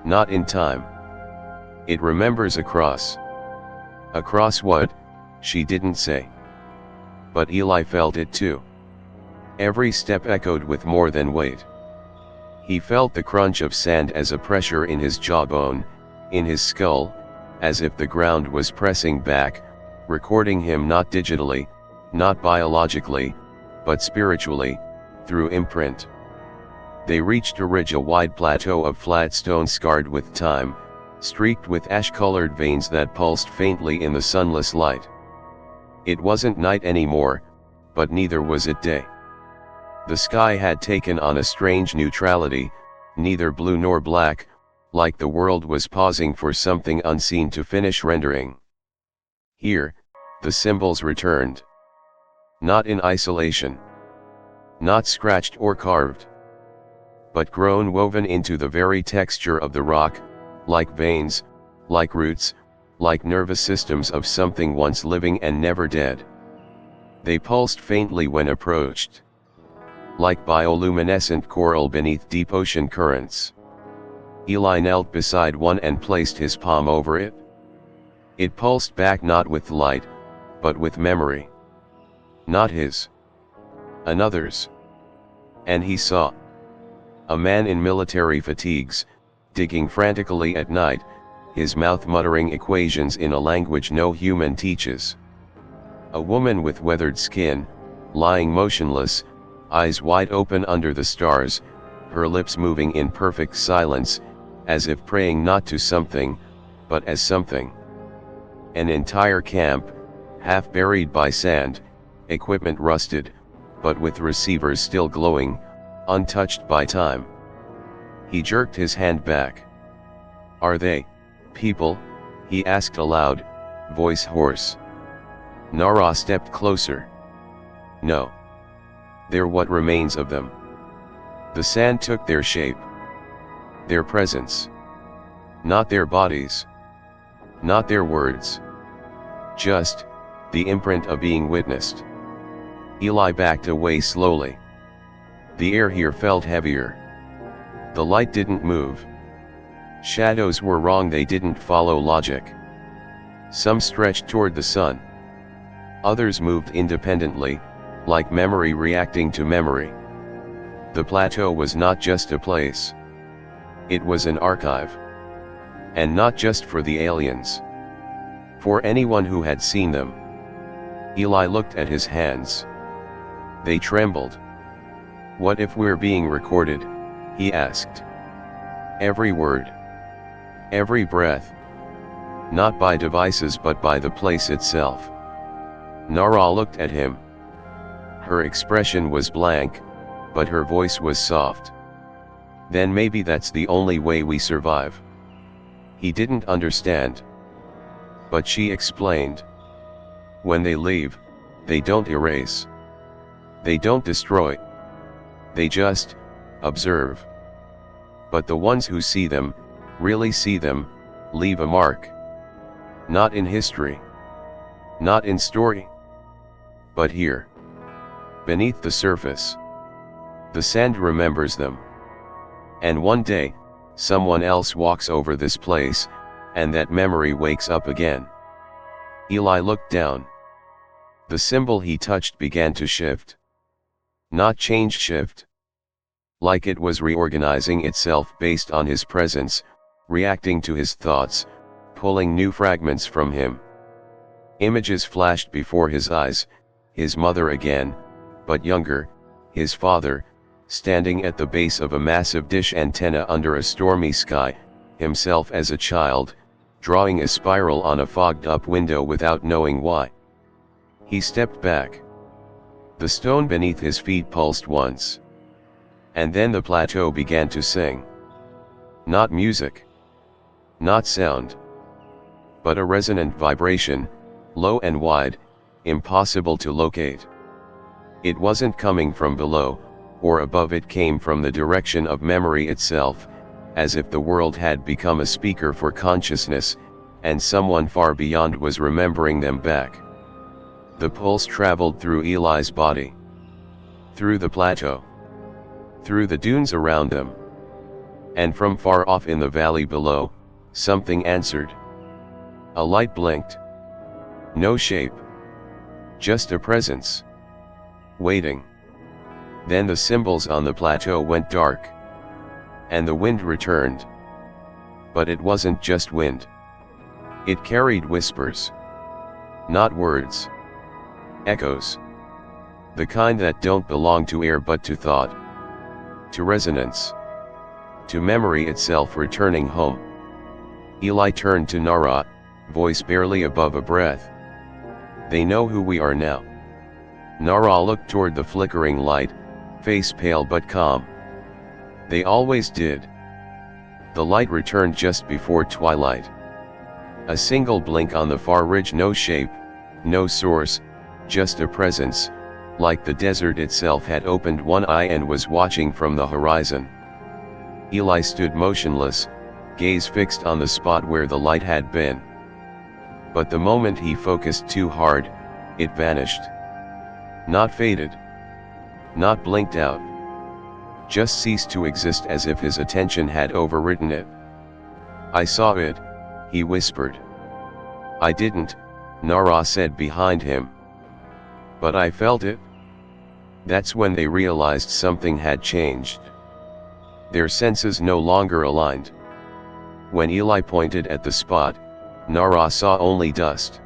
Not in time. It remembers across." Across what? She didn't say. But Eli felt it too. Every step echoed with more than weight. He felt the crunch of sand as a pressure in his jawbone, in his skull, as if the ground was pressing back, recording him not digitally, not biologically, but spiritually, through imprint. They reached a ridge, a wide plateau of flat stone scarred with time, streaked with ash-colored veins that pulsed faintly in the sunless light. It wasn't night anymore, but neither was it day. The sky had taken on a strange neutrality, neither blue nor black, like the world was pausing for something unseen to finish rendering. Here, the symbols returned. Not in isolation. Not scratched or carved. But grown woven into the very texture of the rock, like veins, like roots, like nervous systems of something once living and never dead. They pulsed faintly when approached. Like bioluminescent coral beneath deep ocean currents. Eli knelt beside one and placed his palm over it. It pulsed back not with light, but with memory. Not his. Another's. And he saw a man in military fatigues, digging frantically at night, his mouth muttering equations in a language no human teaches. A woman with weathered skin, lying motionless, eyes wide open under the stars, her lips moving in perfect silence, as if praying not to something, but as something. An entire camp, half buried by sand, equipment rusted, but with receivers still glowing, untouched by time. He jerked his hand back. "Are they people?" he asked aloud, voice hoarse. Nara stepped closer. "No. They're what remains of them. The sand took their shape. Their presence. Not their bodies. Not their words. Just, the imprint of being witnessed." Eli backed away slowly. The air here felt heavier. The light didn't move. Shadows were wrong, they didn't follow logic. Some stretched toward the sun. Others moved independently, like memory reacting to memory. The plateau was not just a place. It was an archive. And not just for the aliens. For anyone who had seen them. Eli looked at his hands. They trembled. "What if we're being recorded?" he asked. "Every word. Every breath. Not by devices but by the place itself." Nara looked at him. Her expression was blank, but her voice was soft. "Then maybe that's the only way we survive." He didn't understand. But she explained. "When they leave, they don't erase. They don't destroy. They just observe. But the ones who see them, really see them, leave a mark. Not in history. Not in story. But here. Beneath the surface. The sand remembers them. And one day, someone else walks over this place, and that memory wakes up again." Eli looked down. The symbol he touched began to shift. Not change, shift. Like it was reorganizing itself based on his presence, reacting to his thoughts, pulling new fragments from him. Images flashed before his eyes, his mother again, but younger, his father, standing at the base of a massive dish antenna under a stormy sky, himself as a child, drawing a spiral on a fogged-up window without knowing why. He stepped back. The stone beneath his feet pulsed once. And then the plateau began to sing. Not music. Not sound. But a resonant vibration, low and wide, impossible to locate. It wasn't coming from below, or above, it came from the direction of memory itself, as if the world had become a speaker for consciousness, and someone far beyond was remembering them back. The pulse traveled through Eli's body. Through the plateau. Through the dunes around them. And from far off in the valley below, something answered. A light blinked. No shape. Just a presence. Waiting. Then the symbols on the plateau went dark. And the wind returned. But it wasn't just wind. It carried whispers. Not words. Echoes. The kind that don't belong to air but to thought. To resonance. To memory itself returning home. Eli turned to Nara, voice barely above a breath. "They know who we are now." Nara looked toward the flickering light, face pale but calm. They always did. The light returned just before twilight. A single blink on the far ridge, no shape, no source, just a presence, like the desert itself had opened one eye and was watching from the horizon. Eli stood motionless, gaze fixed on the spot where the light had been. But the moment he focused too hard, it vanished. Not faded. Not blinked out. Just ceased to exist, as if his attention had overridden it. "I saw it," he whispered. "I didn't," Nara said behind him. "But I felt it." That's when they realized something had changed. Their senses no longer aligned. When Eli pointed at the spot, Nara saw only dust.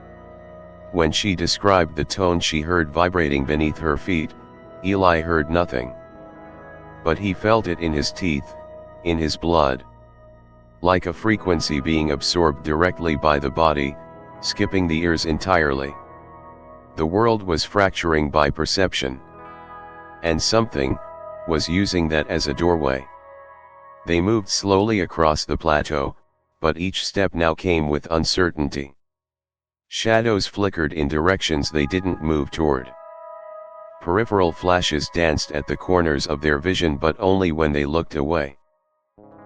When she described the tone she heard vibrating beneath her feet, Eli heard nothing. But he felt it in his teeth, in his blood. Like a frequency being absorbed directly by the body, skipping the ears entirely. The world was fracturing by perception. And something was using that as a doorway. They moved slowly across the plateau, but each step now came with uncertainty. Shadows flickered in directions they didn't move toward. Peripheral flashes danced at the corners of their vision, but only when they looked away.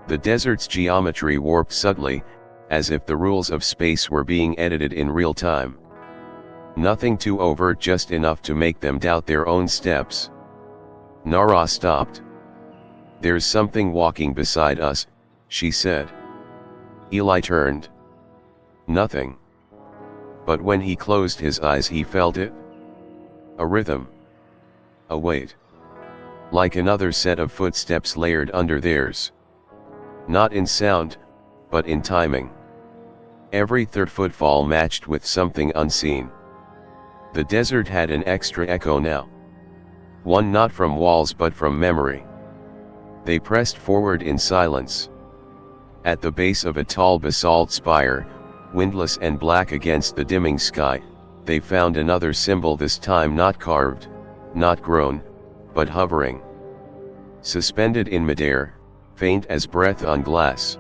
The desert's geometry warped subtly, as if the rules of space were being edited in real time. Nothing too overt, just enough to make them doubt their own steps. Nara stopped. "There's something walking beside us," she said. Eli turned. Nothing. But when he closed his eyes, he felt it. A rhythm. A weight. Like another set of footsteps layered under theirs. Not in sound, but in timing. Every third footfall matched with something unseen. The desert had an extra echo now. One not from walls but from memory. They pressed forward in silence. At the base of a tall basalt spire, windless and black against the dimming sky, they found another symbol, this time not carved, not grown, but hovering. Suspended in midair, faint as breath on glass.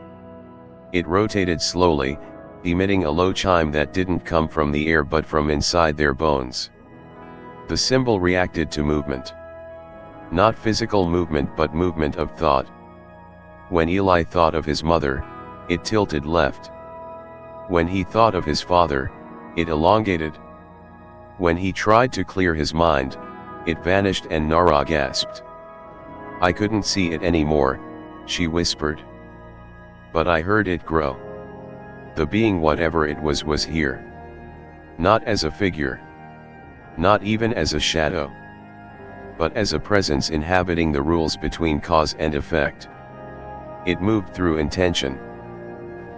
It rotated slowly, emitting a low chime that didn't come from the air but from inside their bones. The symbol reacted to movement. Not physical movement, but movement of thought. When Eli thought of his mother, it tilted left. When he thought of his father, it elongated. When he tried to clear his mind, it vanished, and Nara gasped. "I couldn't see it anymore," she whispered. "But I heard it grow. The being, whatever it was here. Not as a figure. Not even as a shadow. But as a presence inhabiting the rules between cause and effect. It moved through intention.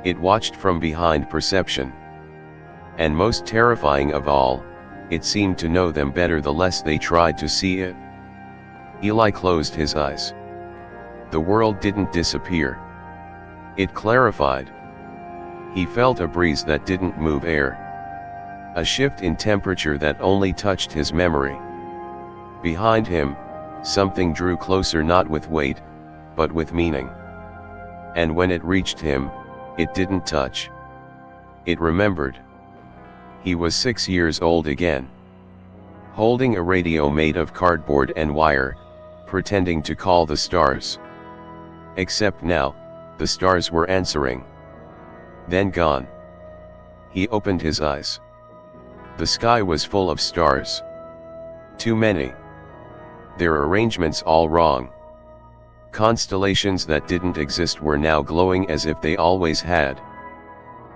It watched from behind perception. And most terrifying of all, it seemed to know them better the less they tried to see it." Eli closed his eyes. The world didn't disappear. It clarified. He felt a breeze that didn't move air. A shift in temperature that only touched his memory. Behind him, something drew closer, not with weight, but with meaning. And when it reached him, it didn't touch. It remembered. He was 6 years old again. Holding a radio made of cardboard and wire, pretending to call the stars. Except now, the stars were answering. Then gone. He opened his eyes. The sky was full of stars. Too many. Their arrangements all wrong. Constellations that didn't exist were now glowing as if they always had.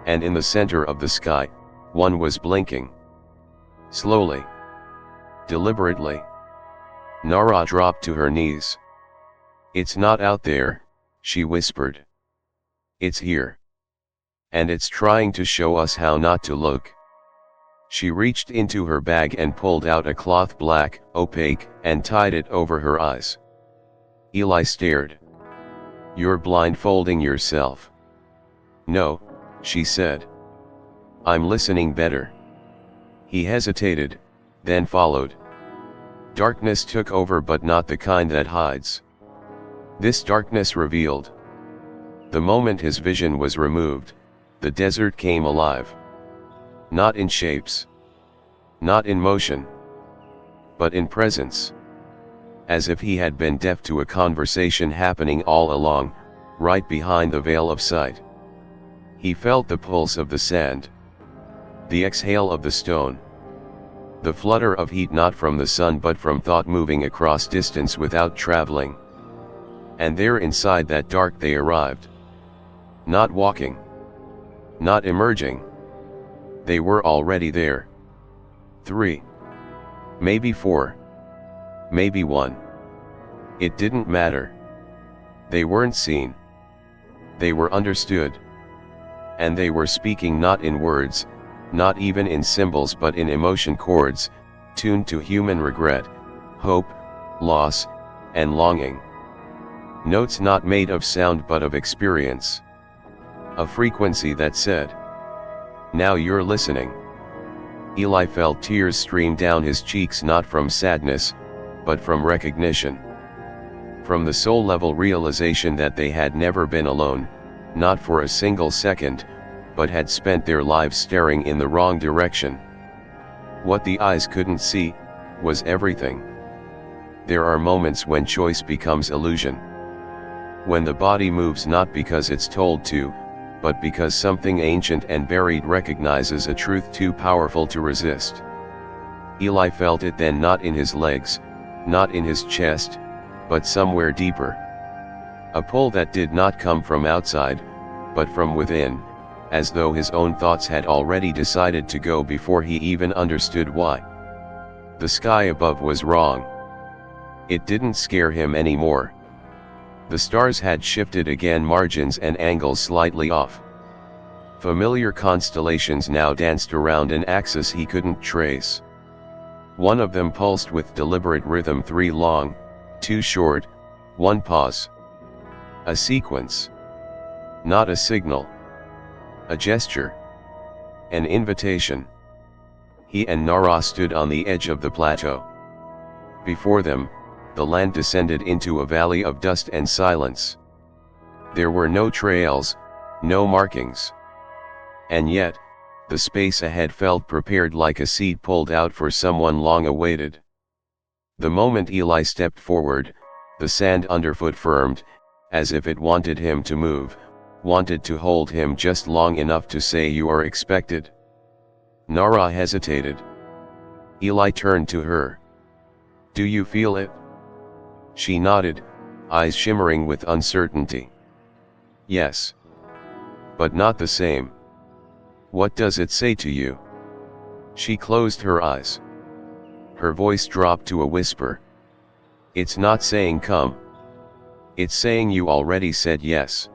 And in the center of the sky, one was blinking. Slowly. Deliberately. Nara dropped to her knees. "It's not out there," she whispered. "It's here. And it's trying to show us how not to look." She reached into her bag and pulled out a cloth, black, opaque, and tied it over her eyes. Eli stared. "You're blindfolding yourself." "No," she said. "I'm listening better." He hesitated, then followed. Darkness took over, but not the kind that hides. This darkness revealed. The moment his vision was removed, the desert came alive. Not in shapes. Not in motion. But in presence. As if he had been deaf to a conversation happening all along, right behind the veil of sight. He felt the pulse of the sand. The exhale of the stone. The flutter of heat, not from the sun but from thought moving across distance without traveling. And there inside that dark they arrived. Not walking. Not emerging. They were already there. 3. Maybe 4. Maybe 1. It didn't matter. They weren't seen. They were understood. And they were speaking not in words, not even in symbols, but in emotion chords, tuned to human regret, hope, loss, and longing. Notes not made of sound but of experience. A frequency that said, "Now you're listening." Eli felt tears stream down his cheeks, not from sadness, but from recognition. From the soul-level realization that they had never been alone, not for a single second, but had spent their lives staring in the wrong direction. What the eyes couldn't see, was everything. There are moments when choice becomes illusion. When the body moves not because it's told to, but because something ancient and buried recognizes a truth too powerful to resist. Eli felt it then, not in his legs, not in his chest, but somewhere deeper. A pull that did not come from outside, but from within, as though his own thoughts had already decided to go before he even understood why. The sky above was wrong. It didn't scare him anymore. The stars had shifted again, margins and angles slightly off. Familiar constellations now danced around an axis he couldn't trace. One of them pulsed with deliberate rhythm, 3 long, 2 short, 1 pause. A sequence. Not a signal. A gesture. An invitation. He and Nara stood on the edge of the plateau. Before them, the land descended into a valley of dust and silence. There were no trails, no markings. And yet, the space ahead felt prepared, like a seed pulled out for someone long awaited. The moment Eli stepped forward, the sand underfoot firmed, as if it wanted him to move, wanted to hold him just long enough to say, "You are expected." Nara hesitated. Eli turned to her. "Do you feel it?" She nodded, eyes shimmering with uncertainty. "Yes. But not the same." "What does it say to you?" She closed her eyes. Her voice dropped to a whisper. "It's not saying come. It's saying you already said yes."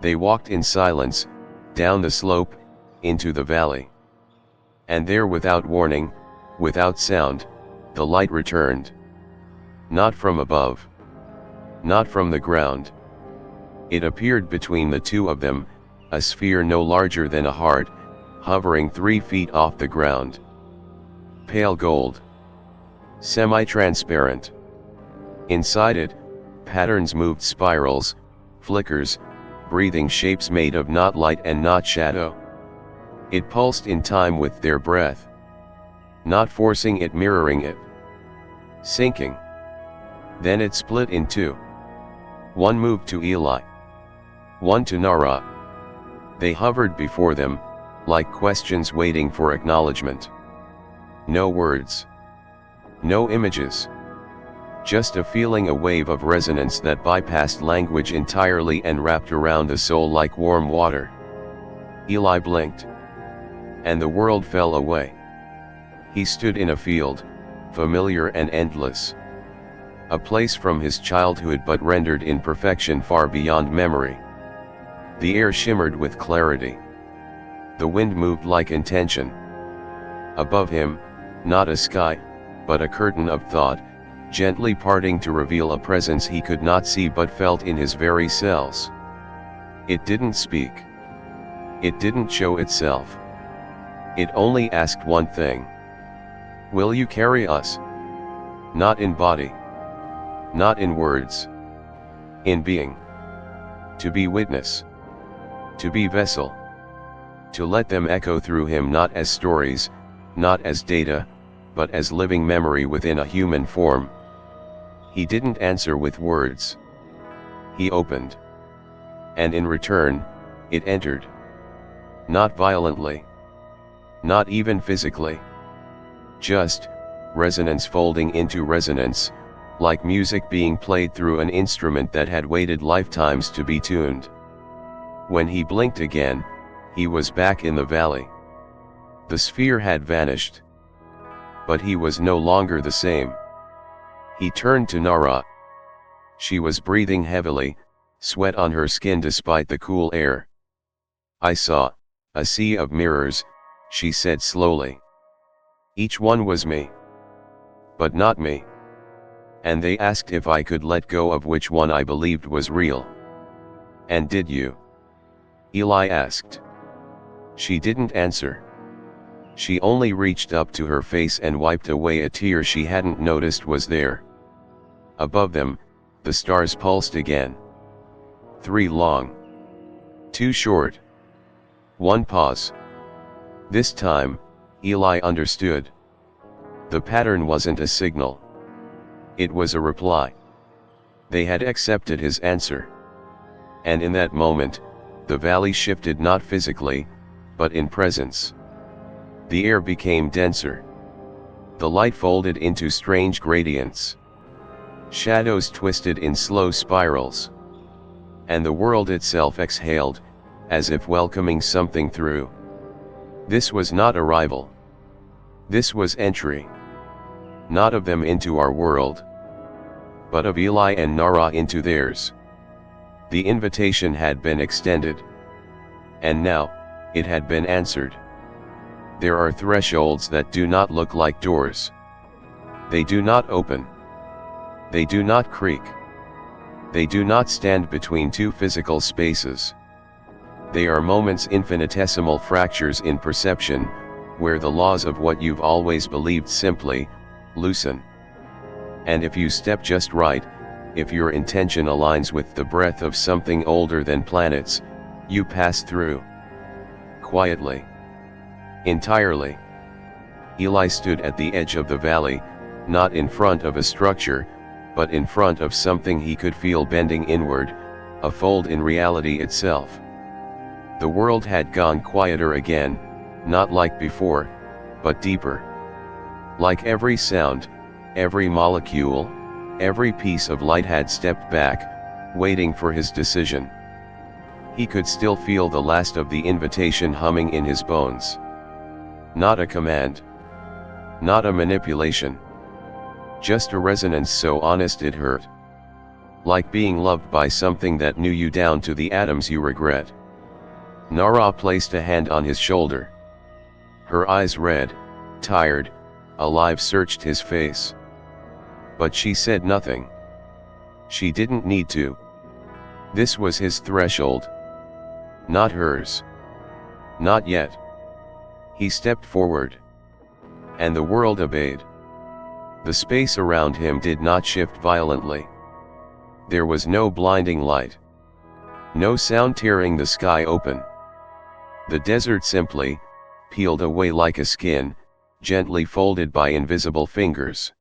They walked in silence, down the slope, into the valley. And there, without warning, without sound, the light returned. Not from above. Not from the ground. It appeared between the two of them, a sphere no larger than a heart, hovering 3 feet off the ground. Pale gold. Semi-transparent. Inside it, patterns moved, spirals, flickers, breathing shapes made of not light and not shadow. It pulsed in time with their breath. Not forcing it, mirroring it. Sinking. Then it split in 2. One moved to Eli. One to Nara. They hovered before them, like questions waiting for acknowledgement. No words. No images. Just a feeling, a wave of resonance that bypassed language entirely and wrapped around the soul like warm water. Eli blinked. And the world fell away. He stood in a field, familiar and endless. A place from his childhood, but rendered in perfection far beyond memory. The air shimmered with clarity. The wind moved like intention. Above him, not a sky, but a curtain of thought, gently parting to reveal a presence he could not see but felt in his very cells. It didn't speak. It didn't show itself. It only asked one thing. "Will you carry us?" Not in body. Not in words. In being. To be witness. To be vessel. To let them echo through him not as stories, not as data, but as living memory within a human form. He didn't answer with words. He opened. And in return, it entered. Not violently. Not even physically. Just, resonance folding into resonance, like music being played through an instrument that had waited lifetimes to be tuned. When he blinked again, he was back in the valley. The sphere had vanished. But he was no longer the same. He turned to Nara. She was breathing heavily, sweat on her skin despite the cool air. "I saw a sea of mirrors," she said slowly. "Each one was me. But not me. And they asked if I could let go of which one I believed was real." "And did you?" Eli asked. She didn't answer. She only reached up to her face and wiped away a tear she hadn't noticed was there. Above them, the stars pulsed again. 3 long. 2 short. 1 pause. This time, Eli understood. The pattern wasn't a signal. It was a reply. They had accepted his answer. And in that moment, the valley shifted not physically, but in presence. The air became denser. The light folded into strange gradients. Shadows twisted in slow spirals. And the world itself exhaled, as if welcoming something through. This was not arrival. This was entry. Not of them into our world, but of Eli and Nara into theirs. The invitation had been extended. And now, it had been answered. There are thresholds that do not look like doors. They do not open. They do not creak. They do not stand between 2 physical spaces. They are moments, infinitesimal fractures in perception, where the laws of what you've always believed simply loosen. And if you step just right, if your intention aligns with the breath of something older than planets, you pass through. Quietly. Entirely. Eli stood at the edge of the valley, not in front of a structure, but in front of something he could feel bending inward, a fold in reality itself. The world had gone quieter again, not like before, but deeper. Like every sound, every molecule, every piece of light had stepped back, waiting for his decision. He could still feel the last of the invitation humming in his bones. Not a command. Not a manipulation. Just a resonance so honest it hurt. Like being loved by something that knew you down to the atoms you regret. Nara placed a hand on his shoulder. Her eyes red, tired, alive searched his face. But she said nothing. She didn't need to. This was his threshold. Not hers. Not yet. He stepped forward. And the world obeyed. The space around him did not shift violently. There was no blinding light. No sound tearing the sky open. The desert simply peeled away like a skin, gently folded by invisible fingers.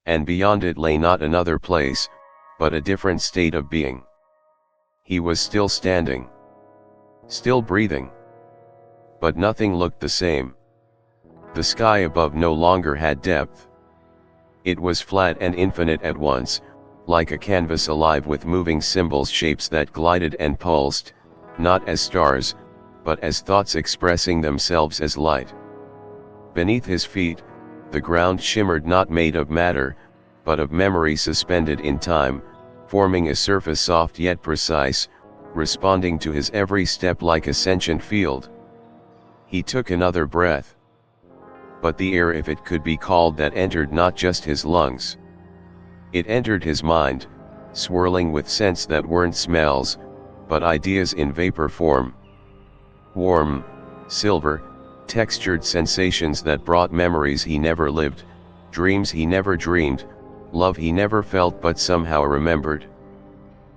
And beyond it lay not another place, but a different state of being. He was still standing. Still breathing. But nothing looked the same. The sky above no longer had depth. It was flat and infinite at once, like a canvas alive with moving symbols, shapes that glided and pulsed, not as stars, but as thoughts expressing themselves as light. Beneath his feet, the ground shimmered, not made of matter, but of memory suspended in time, forming a surface soft yet precise, responding to his every step like a sentient field. He took another breath. But the air, if it could be called that, entered not just his lungs. It entered his mind, swirling with scents that weren't smells, but ideas in vapor form. Warm, silver, textured sensations that brought memories he never lived, dreams he never dreamed, love he never felt but somehow remembered.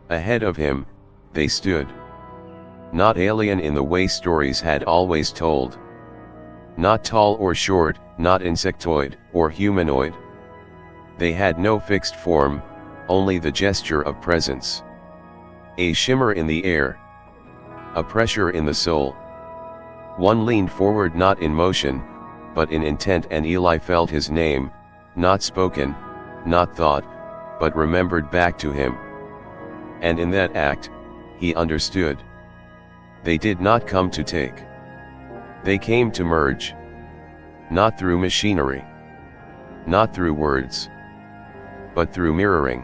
Ahead of him, they stood. Not alien in the way stories had always told. Not tall or short, not insectoid or humanoid. They had no fixed form, only the gesture of presence. A shimmer in the air. A pressure in the soul. One leaned forward not in motion, but in intent, and Eli felt his name, not spoken, not thought, but remembered back to him. And in that act, he understood. They did not come to take. They came to merge. Not through machinery. Not through words. But through mirroring.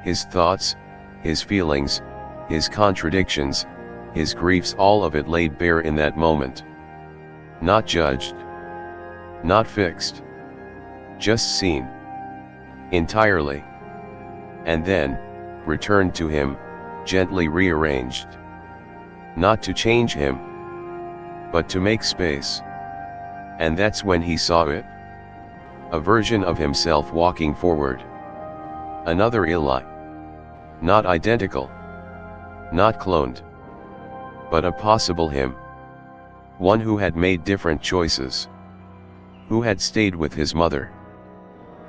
His thoughts, his feelings, his contradictions, his griefs, all of it laid bare in that moment. Not judged. Not fixed. Just seen. Entirely. And then, returned to him, gently rearranged. Not to change him, but to make space. And that's when he saw it. A version of himself walking forward. Another Eli. Not identical. Not cloned. But a possible him. One who had made different choices. Who had stayed with his mother.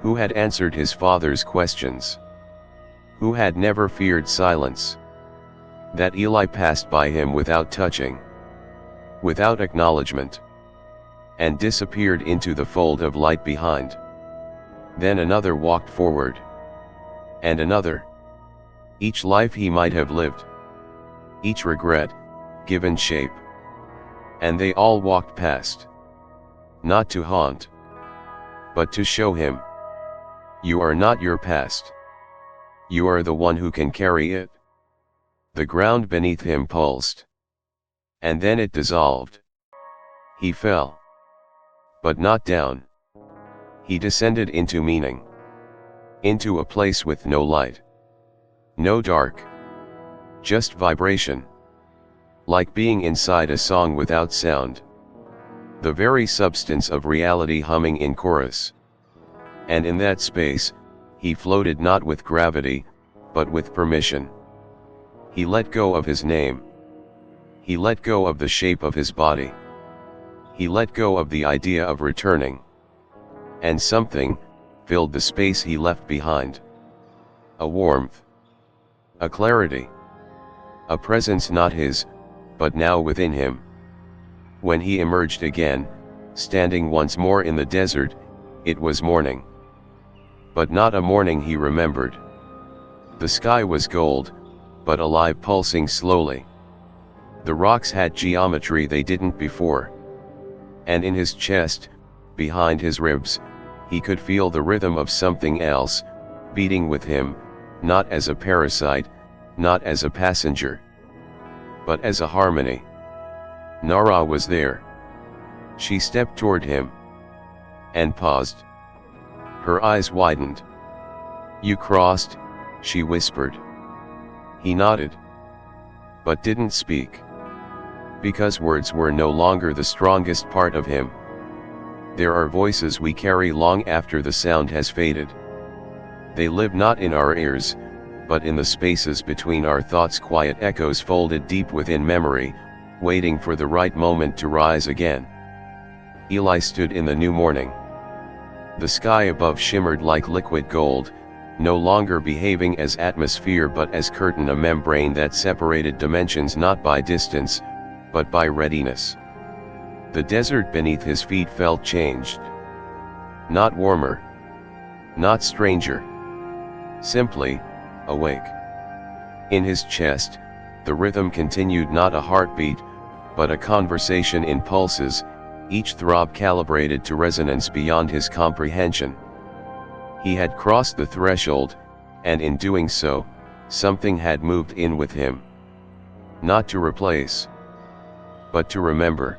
Who had answered his father's questions. Who had never feared silence. That Eli passed by him without touching. Without acknowledgement. And disappeared into the fold of light behind. Then another walked forward. And another. Each life he might have lived. Each regret, given shape. And they all walked past. Not to haunt. But to show him. You are not your past. You are the one who can carry it. The ground beneath him pulsed. And then it dissolved. He fell. But not down. He descended into meaning. Into a place with no light. No dark. Just vibration. Like being inside a song without sound. The very substance of reality humming in chorus. And in that space, he floated not with gravity, but with permission. He let go of his name. He let go of the shape of his body. He let go of the idea of returning. And something filled the space he left behind. A warmth. A clarity. A presence not his, but now within him. When he emerged again, standing once more in the desert, it was morning. But not a morning he remembered. The sky was gold, but alive, pulsing slowly. The rocks had geometry they didn't before. And in his chest, behind his ribs, he could feel the rhythm of something else, beating with him, not as a parasite, not as a passenger, but as a harmony. Nara was there. She stepped toward him. And paused. Her eyes widened. You crossed, she whispered. He nodded. But didn't speak. Because words were no longer the strongest part of him. There are voices we carry long after the sound has faded. They live not in our ears, but in the spaces between our thoughts, quiet echoes folded deep within memory, waiting for the right moment to rise again. Eli stood in the new morning. The sky above shimmered like liquid gold, no longer behaving as atmosphere but as curtain, a membrane that separated dimensions not by distance, but by readiness. The desert beneath his feet felt changed. Not warmer. Not stranger. Simply, awake. In his chest, the rhythm continued, not a heartbeat, but a conversation in pulses, each throb calibrated to resonance beyond his comprehension. He had crossed the threshold, and in doing so, something had moved in with him. Not to replace, but to remember.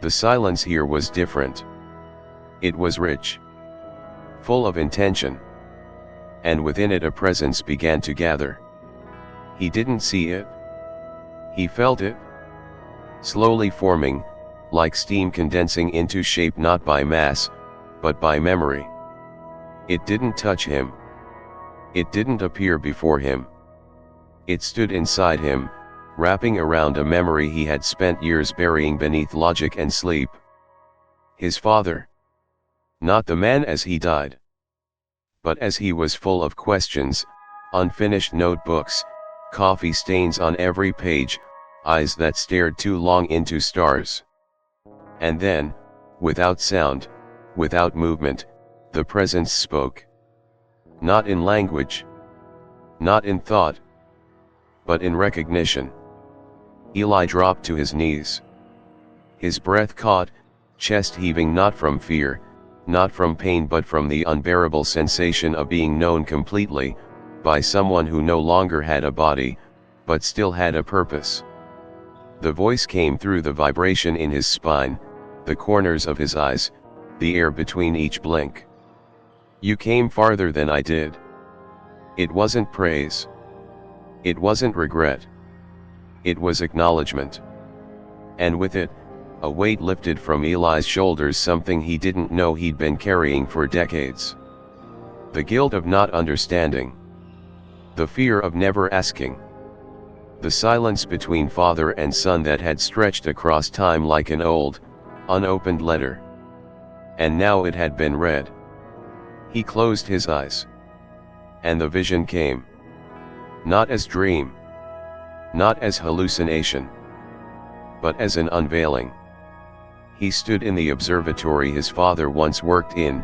The silence here was different. It was rich, full of intention. And within it a presence began to gather. He didn't see it. He felt it. Slowly forming, like steam condensing into shape, not by mass, but by memory. It didn't touch him. It didn't appear before him. It stood inside him, wrapping around a memory he had spent years burying beneath logic and sleep. His father. Not the man as he died, but as he was, full of questions, unfinished notebooks, coffee stains on every page, eyes that stared too long into stars. And then, without sound, without movement, the presence spoke. Not in language, not in thought, but in recognition. Eli dropped to his knees. His breath caught, chest heaving, not from fear, not from pain, but from the unbearable sensation of being known completely, by someone who no longer had a body, but still had a purpose. The voice came through the vibration in his spine, the corners of his eyes, the air between each blink. You came farther than I did. It wasn't praise. It wasn't regret. It was acknowledgement. And with it, a weight lifted from Eli's shoulders, something he didn't know he'd been carrying for decades. The guilt of not understanding. The fear of never asking. The silence between father and son that had stretched across time like an old, unopened letter. And now it had been read. He closed his eyes. And the vision came. Not as dream. Not as hallucination. But as an unveiling. He stood in the observatory his father once worked in,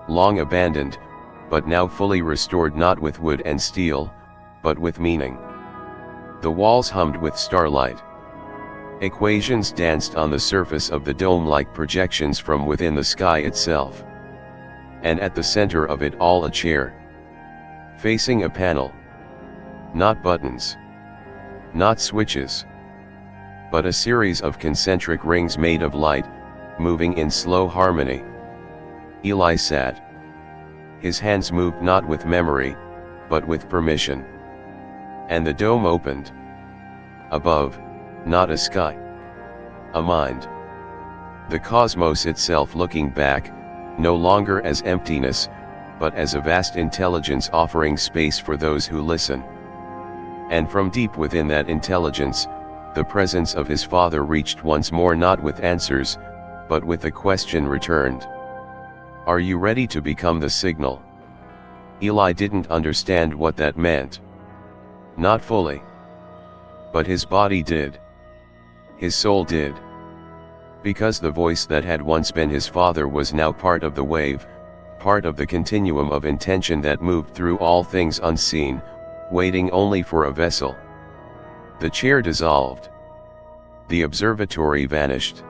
long abandoned, but now fully restored, not with wood and steel, but with meaning. The walls hummed with starlight. Equations danced on the surface of the dome like projections from within the sky itself. And at the center of it all, a chair. Facing a panel. Not buttons. Not switches. But a series of concentric rings made of light, moving in slow harmony. Eli sat. His hands moved not with memory, but with permission. And the dome opened. Above, not a sky. A mind. The cosmos itself looking back, no longer as emptiness, but as a vast intelligence offering space for those who listen. And from deep within that intelligence, the presence of his father reached once more, not with answers, but with a question returned. Are you ready to become the signal? Eli didn't understand what that meant. Not fully. But his body did. His soul did. Because the voice that had once been his father was now part of the wave, part of the continuum of intention that moved through all things unseen, waiting only for a vessel. The chair dissolved. The observatory vanished.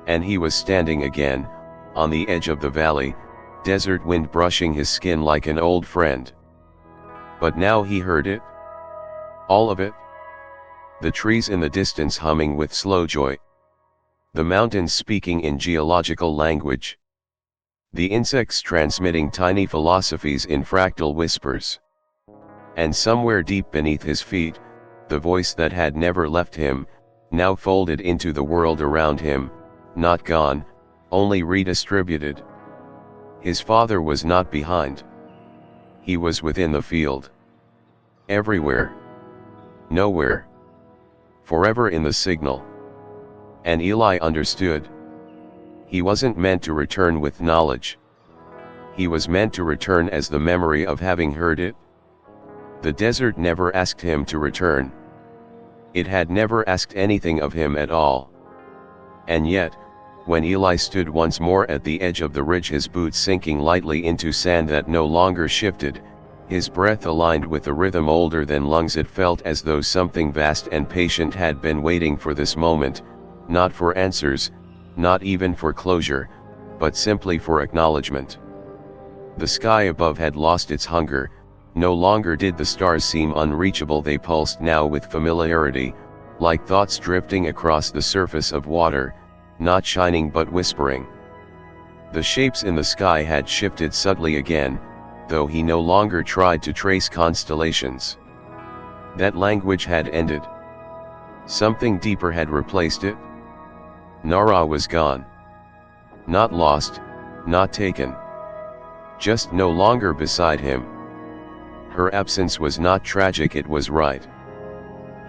And he was standing again, on the edge of the valley, desert wind brushing his skin like an old friend. But now he heard it. All of it. The trees in the distance humming with slow joy. The mountains speaking in geological language. The insects transmitting tiny philosophies in fractal whispers. And somewhere deep beneath his feet, the voice that had never left him, now folded into the world around him, not gone, only redistributed. His father was not behind. He was within the field. Everywhere. Nowhere. Forever in the signal. And Eli understood. He wasn't meant to return with knowledge. He was meant to return as the memory of having heard it. The desert never asked him to return. It had never asked anything of him at all. And yet, when Eli stood once more at the edge of the ridge, his boots sinking lightly into sand that no longer shifted, his breath aligned with a rhythm older than lungs, it felt as though something vast and patient had been waiting for this moment, not for answers, not even for closure, but simply for acknowledgement. The sky above had lost its hunger. No longer did the stars seem unreachable, they pulsed now with familiarity, like thoughts drifting across the surface of water, not shining but whispering. The shapes in the sky had shifted subtly again, though he no longer tried to trace constellations. That language had ended. Something deeper had replaced it. Nara was gone. Not lost, not taken. Just no longer beside him. Her absence was not tragic, it was right.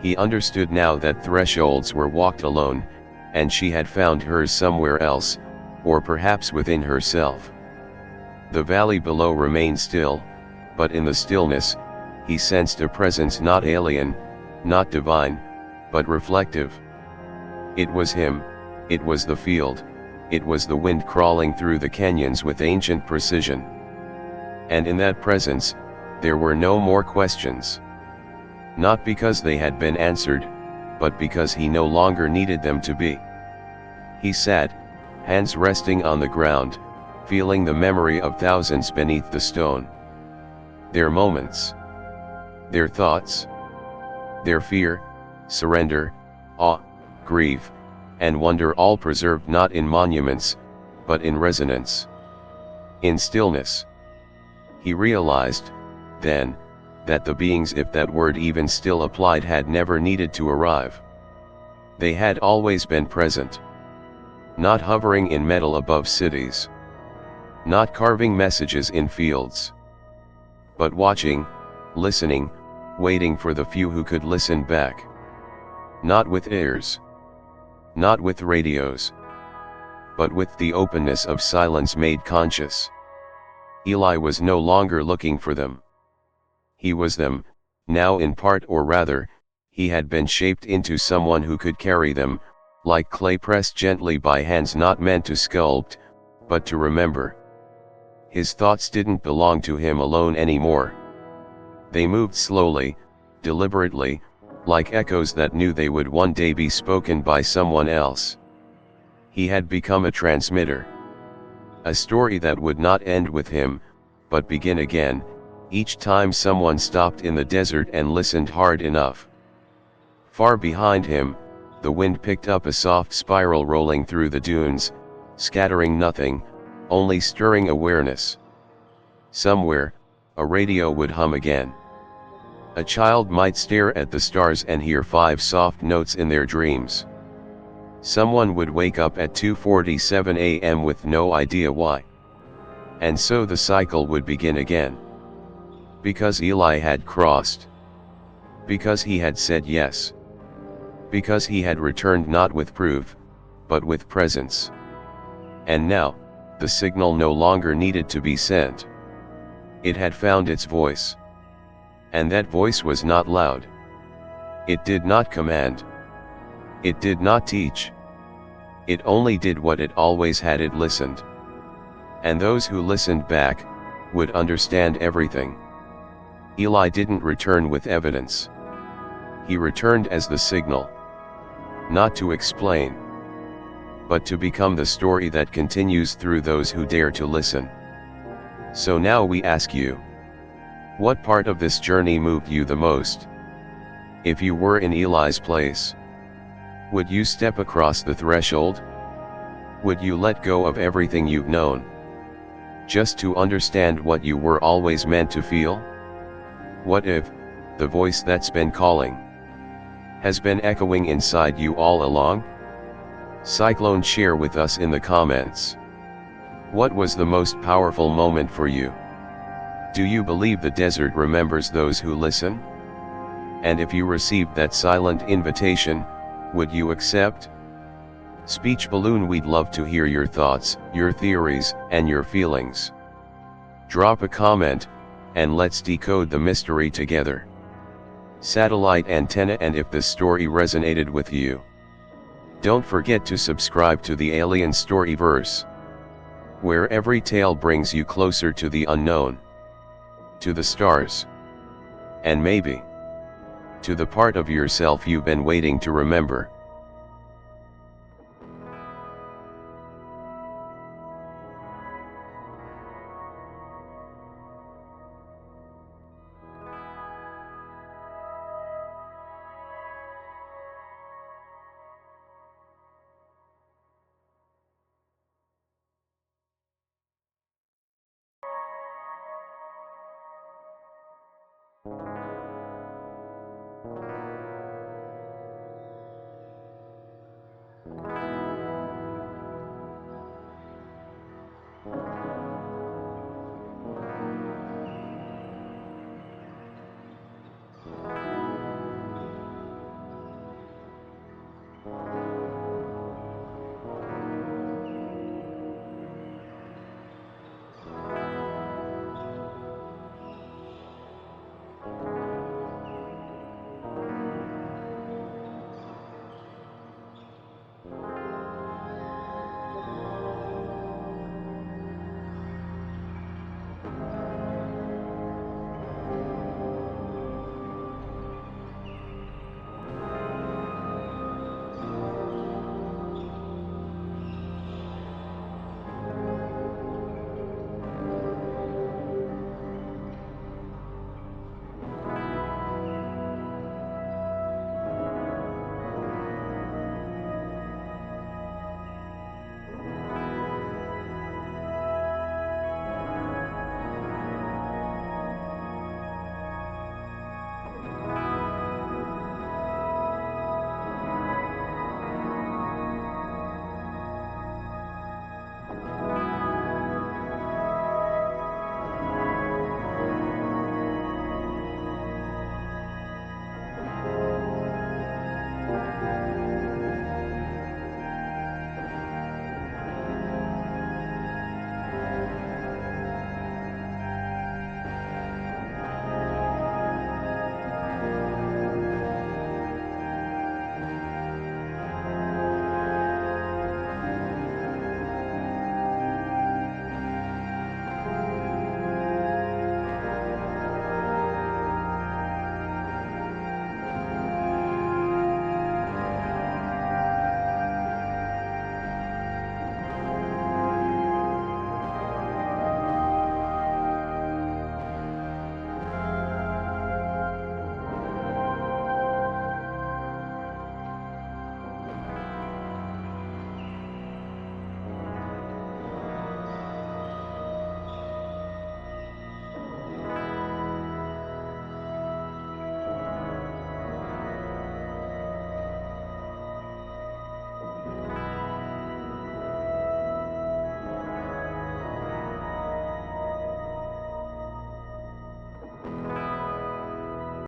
He understood now that thresholds were walked alone, and she had found hers somewhere else, or perhaps within herself. The valley below remained still, but in the stillness, he sensed a presence not alien, not divine, but reflective. It was him, it was the field, it was the wind crawling through the canyons with ancient precision. And in that presence, there were no more questions. Not because they had been answered, but because he no longer needed them to be. He sat, hands resting on the ground, feeling the memory of thousands beneath the stone. Their moments, their thoughts, their fear, surrender, awe, grief, and wonder, all preserved not in monuments, but in resonance, in stillness. He realized, then, that the beings, if that word even still applied, had never needed to arrive. They had always been present. Not hovering in metal above cities. Not carving messages in fields. But watching, listening, waiting for the few who could listen back. Not with ears. Not with radios. But with the openness of silence made conscious. Eli was no longer looking for them. He was them, now in part, or rather, he had been shaped into someone who could carry them, like clay pressed gently by hands not meant to sculpt, but to remember. His thoughts didn't belong to him alone anymore. They moved slowly, deliberately, like echoes that knew they would one day be spoken by someone else. He had become a transmitter. A story that would not end with him, but begin again, each time someone stopped in the desert and listened hard enough. Far behind him, the wind picked up a soft spiral rolling through the dunes, scattering nothing, only stirring awareness. Somewhere, a radio would hum again. A child might stare at the stars and hear 5 soft notes in their dreams. Someone would wake up at 2:47 a.m. with no idea why. And so the cycle would begin again. Because Eli had crossed. Because he had said yes. Because he had returned not with proof, but with presence. And now, the signal no longer needed to be sent. It had found its voice. And that voice was not loud. It did not command. It did not teach. It only did what it always had: it listened. And those who listened back, would understand everything. Eli didn't return with evidence. He returned as the signal. Not to explain, but to become the story that continues through those who dare to listen. So now we ask you, what part of this journey moved you the most? If you were in Eli's place, would you step across the threshold? Would you let go of everything you've known, just to understand what you were always meant to feel? What if, the voice that's been calling, has been echoing inside you all along? Cyclone, share with us in the comments. What was the most powerful moment for you? Do you believe the desert remembers those who listen? And if you received that silent invitation, would you accept? Speech balloon, we'd love to hear your thoughts, your theories, and your feelings. Drop a comment, and let's decode the mystery together. Satellite antenna. And if this story resonated with you, don't forget to subscribe to the Alien Storyverse, where every tale brings you closer to the unknown, to the stars, and maybe to the part of yourself you've been waiting to remember.